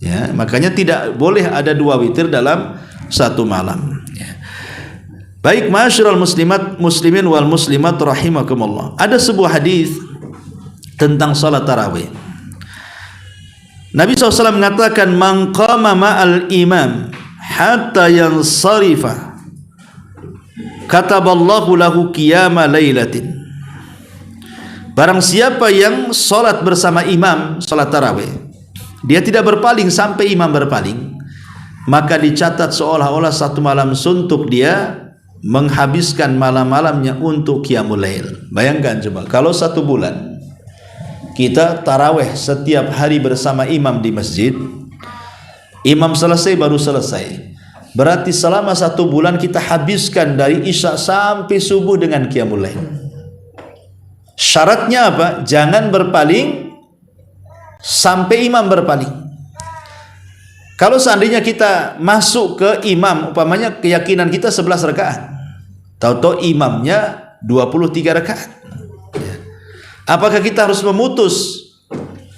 [SPEAKER 2] Ya, makanya tidak boleh ada 2 witir dalam satu malam. Ya. Baik, ma'asyiral muslimin wal muslimat rahimakumullah. Ada sebuah hadis tentang salat tarawih. Nabi SAW mengatakan, man qama ma'al imam hatta yansarifa kataballahu lahu qiyama lailatin. Barang siapa yang salat bersama imam, salat tarawih, dia tidak berpaling sampai imam berpaling, maka dicatat seolah-olah satu malam suntuk dia menghabiskan malam-malamnya untuk qiyamul lail. Bayangkan coba, kalau 1 bulan kita tarawih setiap hari bersama imam di masjid, imam selesai baru selesai, berarti selama 1 bulan kita habiskan dari Isya sampai subuh dengan qiyamul lail. Syaratnya apa? Jangan berpaling sampai imam berpaling. Kalau seandainya kita masuk ke imam, umpamanya keyakinan kita 11 rakaat, tahu-tahu imamnya 23 rakaat, apakah kita harus memutus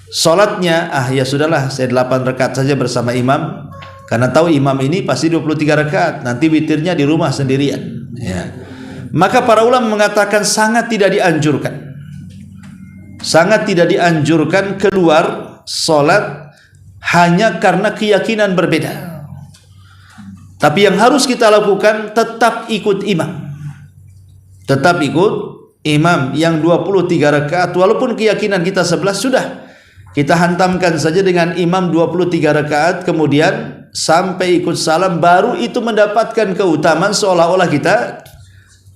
[SPEAKER 2] sholatnya? Ya sudahlah, saya 8 rakaat saja bersama imam, karena tahu imam ini pasti 23 rakaat, nanti witirnya di rumah sendirian. Ya. Maka para ulama mengatakan sangat tidak dianjurkan, keluar sholat hanya karena keyakinan berbeda. Tapi yang harus kita lakukan tetap ikut imam, yang 23 rakaat, walaupun keyakinan kita 11, sudah kita hantamkan saja dengan imam 23 rakaat, kemudian sampai ikut salam, baru itu mendapatkan keutamaan seolah-olah kita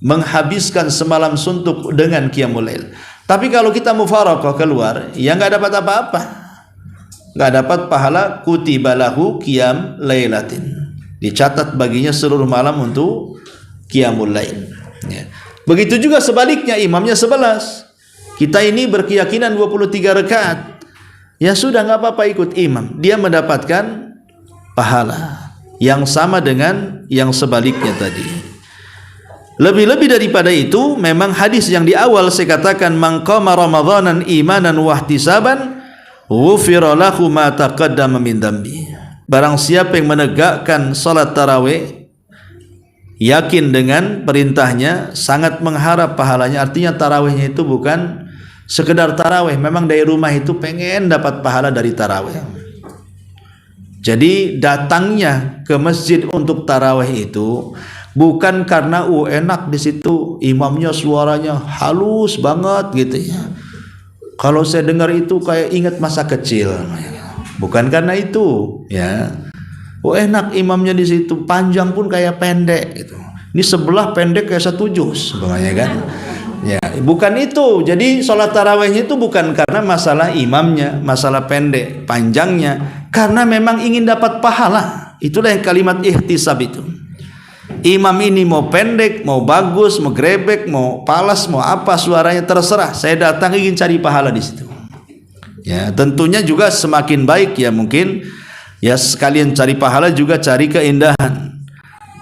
[SPEAKER 2] menghabiskan semalam suntuk dengan qiyamul lail. Tapi kalau kita mufaraqah keluar, ya nggak dapat apa-apa, nggak dapat pahala kutibalahu qiyam lailatin, dicatat baginya seluruh malam untuk qiyamul lail. Ya. Begitu juga sebaliknya, imamnya 11. Kita ini berkeyakinan 23 rakaat. Ya sudah, nggak apa-apa ikut imam. Dia mendapatkan pahala yang sama dengan yang sebaliknya tadi. Lebih-lebih daripada itu, memang hadis yang di awal saya katakan, man qama ramadhanan imanan wa ihtisaban ghufira lahu ma taqaddama min dambi. Barang siapa yang menegakkan salat tarawih yakin dengan perintahnya, sangat mengharap pahalanya. Artinya tarawihnya itu bukan sekedar tarawih, memang dari rumah itu pengen dapat pahala dari tarawih. Jadi datangnya ke masjid untuk tarawih itu bukan karena enak di situ, imamnya suaranya halus banget gitu ya. Kalau saya dengar itu kayak ingat masa kecil. Bukan karena itu, ya. Enak imamnya di situ, panjang pun kayak pendek gitu. Ini sebelah pendek kayak 1 juz, sebenarnya kan. Ya, bukan itu. Jadi sholat tarawihnya itu bukan karena masalah imamnya, masalah pendek, panjangnya, karena memang ingin dapat pahala. Itulah yang kalimat ihtisab itu. Imam ini mau pendek, mau bagus, mau grebek, mau palas, mau apa suaranya terserah. Saya datang ingin cari pahala di situ. Ya, tentunya juga semakin baik ya, mungkin ya sekalian cari pahala juga cari keindahan.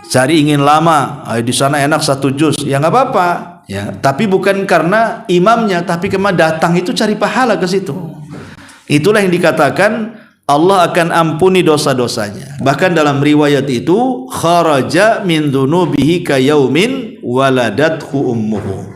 [SPEAKER 2] Cari ingin lama, di sana enak 1 juz, ya nggak apa-apa. Ya, tapi bukan karena imamnya, tapi karena datang itu cari pahala ke situ. Itulah yang dikatakan Allah akan ampuni dosa-dosanya. Bahkan dalam riwayat itu, kharaja min dunubihi ka yaumin waladathu ummuhu.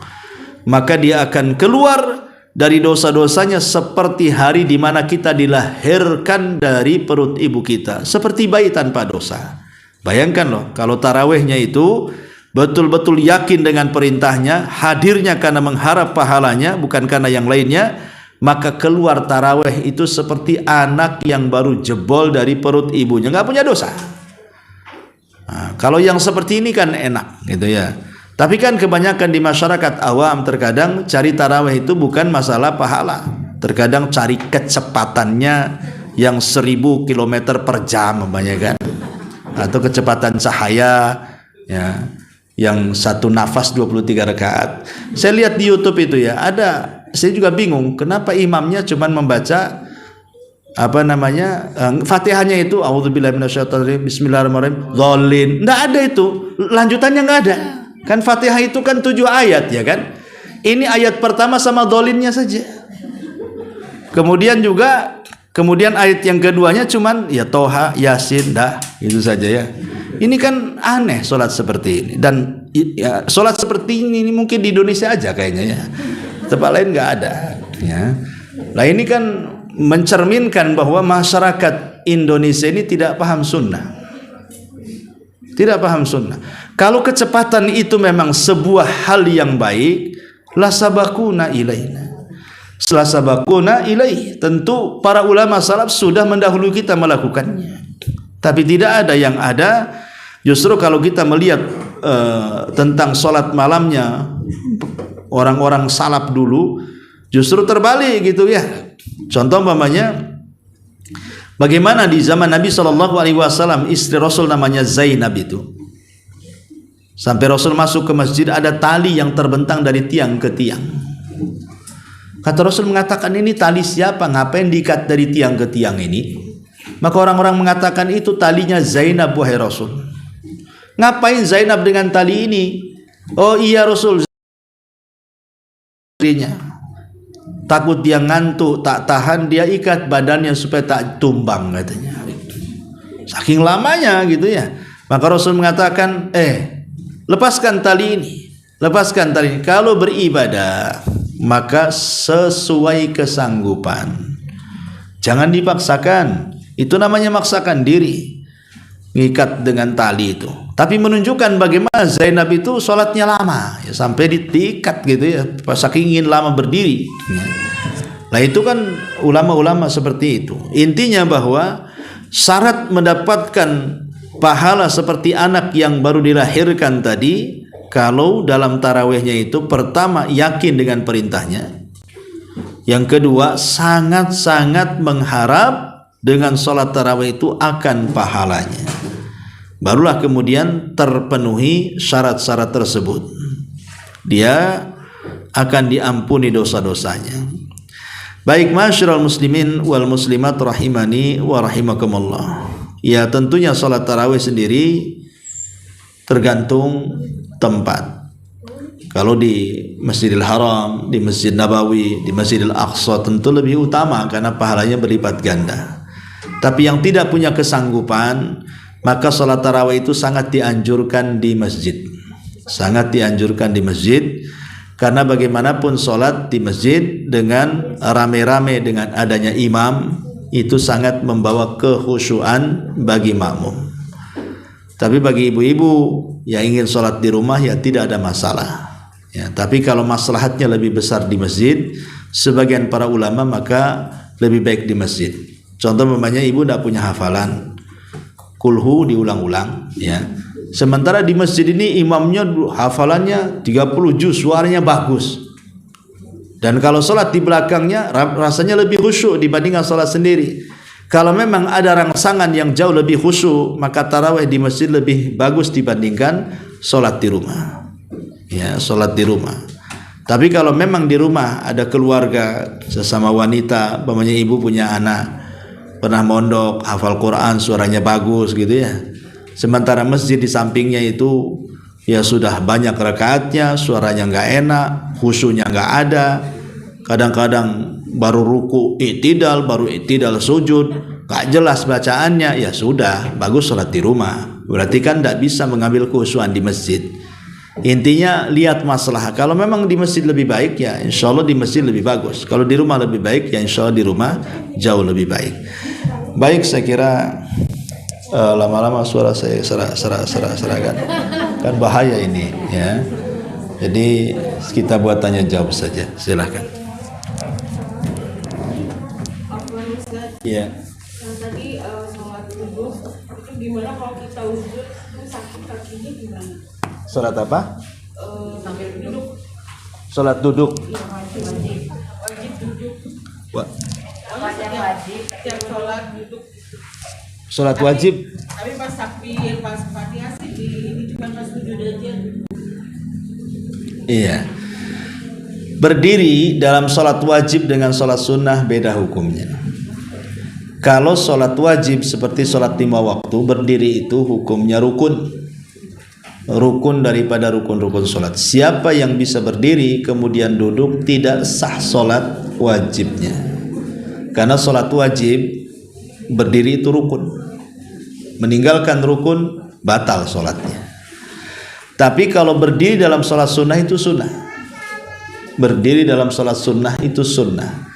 [SPEAKER 2] Maka dia akan keluar dari dosa-dosanya seperti hari di mana kita dilahirkan dari perut ibu kita, seperti bayi tanpa dosa. Bayangkan loh, kalau tarawihnya itu betul-betul yakin dengan perintahnya, hadirnya karena mengharap pahalanya, bukan karena yang lainnya, maka keluar tarawih itu seperti anak yang baru jebol dari perut ibunya, nggak punya dosa. Nah, kalau yang seperti ini kan enak gitu ya. Tapi kan kebanyakan di masyarakat awam terkadang cari tarawih itu bukan masalah pahala, terkadang cari kecepatannya yang 1000 km per jam kan, atau kecepatan cahaya ya, yang 1 nafas 23 rakaat. Saya lihat di YouTube itu ya, ada, saya juga bingung kenapa imamnya cuman membaca apa namanya Fatihahnya itu auzubillahi minasyaitonir rajim, bismillahirrahmanirrahim, dhalin. Enggak ada itu, lanjutannya enggak ada. Kan Fatihah itu kan 7 ayat ya kan. Ini ayat pertama sama dhalinnya saja. Kemudian ayat yang keduanya cuman ya Toha, Yasin, dah itu saja ya. Ini kan aneh solat seperti ini. Dan ya, solat seperti ini mungkin di Indonesia aja kayaknya ya. Tempat lain nggak ada ya. Nah ini kan mencerminkan bahwa masyarakat Indonesia ini tidak paham sunnah. Tidak paham sunnah. Kalau kecepatan itu memang sebuah hal yang baik, la sabakuna ilaina. Setelah sabakuna ilaih, tentu para ulama salaf sudah mendahului kita melakukannya. Tapi tidak ada yang ada. Justru kalau kita melihat tentang sholat malamnya orang-orang salaf dulu, justru terbalik gitu ya. Contoh umpamanya, bagaimana di zaman Nabi SAW istri Rasul namanya Zainab itu, sampai Rasul masuk ke masjid ada tali yang terbentang dari tiang ke tiang. Kata Rasul mengatakan, ini tali siapa? Ngapain diikat dari tiang ke tiang ini? Maka orang-orang mengatakan itu talinya Zainab wahai Rasul. Ngapain Zainab dengan tali ini? Oh iya Rasul, istrinya takut dia ngantuk, tak tahan dia ikat badannya supaya tak tumbang katanya. Saking lamanya gitu ya. Maka Rasul mengatakan, lepaskan tali ini, lepaskan tali ini. Kalau beribadah maka sesuai kesanggupan, jangan dipaksakan. Itu namanya maksakan diri, ngikat dengan tali itu. Tapi menunjukkan bagaimana Zainab itu sholatnya lama ya, sampai diikat gitu ya, saking ingin lama berdiri ya. Nah itu kan ulama-ulama seperti itu. Intinya bahwa syarat mendapatkan pahala seperti anak yang baru dilahirkan tadi, kalau dalam tarawihnya itu pertama yakin dengan perintahnya, yang kedua sangat-sangat mengharap dengan sholat tarawih itu akan pahalanya, barulah kemudian terpenuhi syarat-syarat tersebut. dia akan diampuni dosa-dosanya. Baik, masyarul muslimin wal muslimat rahimani wa rahimakumullah. Ya, tentunya salat tarawih sendiri tergantung tempat. Kalau di Masjidil Haram, di Masjid Nabawi, di Masjidil Aqsa tentu lebih utama karena pahalanya berlipat ganda. Tapi yang tidak punya kesanggupan, maka salat tarawih itu sangat dianjurkan di masjid. Sangat dianjurkan di masjid, karena bagaimanapun salat di masjid dengan rame-rame dengan adanya imam itu sangat membawa kekhusyuan bagi makmum. Tapi bagi ibu-ibu yang ingin salat di rumah ya tidak ada masalah. Ya, tapi kalau maslahatnya lebih besar di masjid, sebagian para ulama maka lebih baik di masjid. Contoh umpamanya ibu tidak punya hafalan, kulhu diulang-ulang, ya. Sementara di masjid ini imamnya hafalannya 30 juz, suaranya bagus. Dan kalau sholat di belakangnya rasanya lebih khusyuk dibandingkan sholat sendiri. Kalau memang ada rangsangan yang jauh lebih khusyuk, maka tarawih di masjid lebih bagus dibandingkan sholat di rumah. Ya, sholat di rumah. Tapi kalau memang di rumah ada keluarga sesama wanita, umpamanya ibu punya anak pernah mondok, hafal Quran, suaranya bagus gitu ya. Sementara masjid di sampingnya itu ya sudah banyak rakaatnya, suaranya nggak enak, khusyuknya nggak ada. Kadang-kadang baru ruku i'tidal, baru i'tidal sujud, nggak jelas bacaannya, ya sudah, bagus sholat di rumah. Berarti kan tidak bisa mengambil khusyuan di masjid. Intinya lihat masalah. Kalau memang di masjid lebih baik, ya insya Allah di masjid lebih bagus. Kalau di rumah lebih baik, ya insya Allah di rumah jauh lebih baik. Baik, saya kira lama-lama suara saya seragam kan bahaya ini ya. Jadi kita buat tanya jawab saja, silahkan. Iya.
[SPEAKER 1] Tadi sholat wudhu itu gimana kalau kita wudhu itu sakit kakinya gimana?
[SPEAKER 2] Sholat apa?
[SPEAKER 1] Sambil duduk.
[SPEAKER 2] Sholat duduk.
[SPEAKER 1] Iya, wajib duduk. Wajib. Tiap sholat duduk.
[SPEAKER 2] Sholat wajib.
[SPEAKER 1] Tapi pas takbir, pas Fatihah sih ini cuma pas sujud aja.
[SPEAKER 2] Iya. Berdiri dalam sholat wajib dengan sholat sunnah beda hukumnya. Kalau sholat wajib seperti sholat 5 waktu, berdiri itu hukumnya rukun. Rukun daripada rukun-rukun sholat. Siapa yang bisa berdiri kemudian duduk tidak sah sholat wajibnya. Karena sholat wajib berdiri itu rukun. Meninggalkan rukun batal sholatnya. Tapi kalau berdiri dalam sholat sunnah itu sunnah. Berdiri dalam sholat sunnah itu sunnah.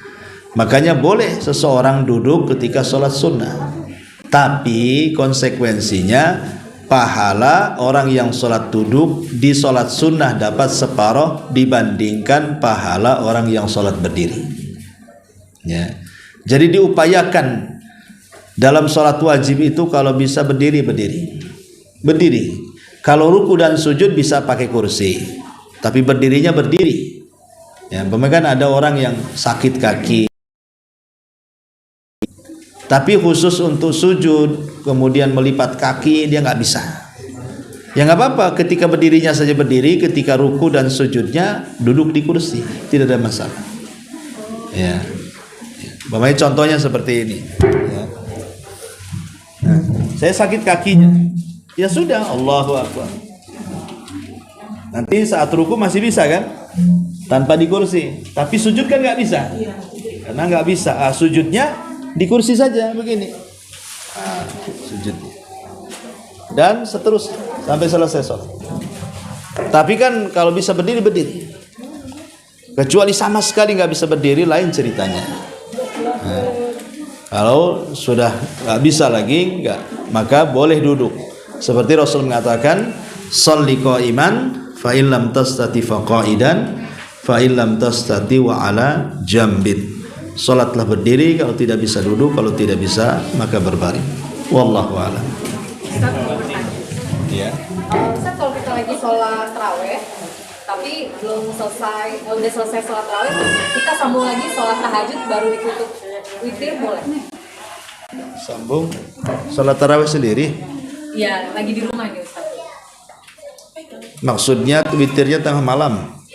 [SPEAKER 2] Makanya boleh seseorang duduk ketika sholat sunnah. Tapi konsekuensinya pahala orang yang sholat duduk di sholat sunnah dapat separuh dibandingkan pahala orang yang sholat berdiri. Ya. Jadi diupayakan dalam sholat wajib itu kalau bisa berdiri. Kalau ruku dan sujud bisa pakai kursi, tapi berdirinya berdiri. Ya, kan ada orang yang sakit kaki, tapi khusus untuk sujud kemudian melipat kaki dia nggak bisa. Ya nggak apa-apa, ketika berdirinya saja berdiri, ketika ruku dan sujudnya duduk di kursi, tidak ada masalah. Ya, umpamanya contohnya seperti ini. Ya. Nah, saya sakit kakinya, ya sudah, Allahu Akbar. Nanti saat ruku masih bisa kan, tanpa di kursi. Tapi sujud kan nggak bisa, karena nggak bisa. Sujudnya di kursi saja begini. Sujud dan seterusnya sampai selesai sholat. Tapi kan kalau bisa berdiri. Kecuali sama sekali nggak bisa berdiri, lain ceritanya. Nah, kalau sudah nggak bisa lagi, maka boleh duduk. Seperti Rasul mengatakan, "Shalli qa'iman fa in lam tastati fa qa'idan fa in lam tastati wa ala jambin." Salatlah berdiri, kalau tidak bisa duduk, kalau tidak bisa maka berbaring. Wallahu a'lam. Ya.
[SPEAKER 3] Ustaz, kalau kita lagi sholat tarawih tapi belum selesai, udah selesai sholat tarawih, kita sambung lagi sholat tahajud baru ditutup witir, boleh?
[SPEAKER 2] Sambung sholat tarawih sendiri?
[SPEAKER 3] Iya, lagi di rumah nih Ustaz.
[SPEAKER 2] Maksudnya witirnya tengah malam?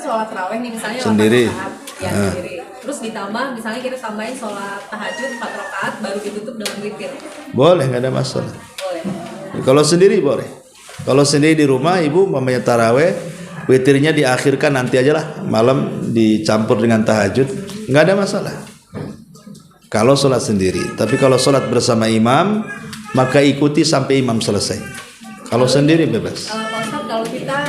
[SPEAKER 3] sholat taraweh nih misalnya 8
[SPEAKER 2] Sendiri.
[SPEAKER 3] rakaat, ya sendiri. Terus ditambah misalnya kita tambahin sholat tahajud 4 rakaat baru ditutup dengan witir.
[SPEAKER 2] Boleh, nggak ada masalah.
[SPEAKER 3] Boleh.
[SPEAKER 2] Kalau sendiri boleh. Kalau sendiri di rumah ibu mamanya taraweh, witirnya diakhirkan nanti aja lah, malam dicampur dengan tahajud, nggak ada masalah. Kalau sholat sendiri, tapi kalau sholat bersama imam, maka ikuti sampai imam selesai. Kalau sendiri bebas.
[SPEAKER 3] Pak Ustadz, kalau kita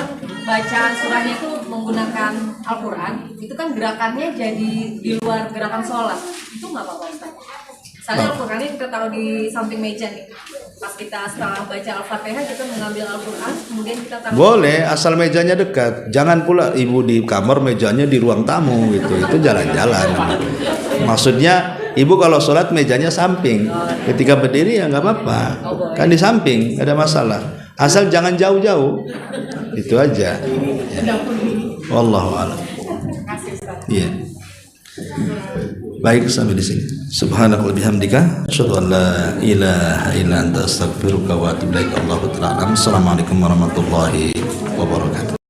[SPEAKER 3] baca surahnya itu menggunakan Al-Quran, itu kan gerakannya jadi di luar gerakan sholat, itu nggak apa-apa Ustadz? Misalnya Al-Qurannya kita taruh di samping meja nih, pas kita setelah baca Al-Fatihah kita mengambil Al-Quran, kemudian kita taruh.
[SPEAKER 2] Boleh, asal mejanya dekat. Jangan pula ibu di kamar, mejanya di ruang tamu gitu. Itu jalan-jalan. Maksudnya ibu kalau sholat mejanya samping. Ketika berdiri ya nggak apa-apa. Kan di samping, nggak ada masalah. Asal jangan jauh-jauh. Itu aja. Ya. Wallahu a'lam. Iya. Baik, sampai di sini. Subhanakallahumma wa bihamdika asyhadu an la ilaha illa anta astaghfiruka wa atubu ilaik. Allahu ta'ala. Assalamualaikum warahmatullahi wabarakatuh.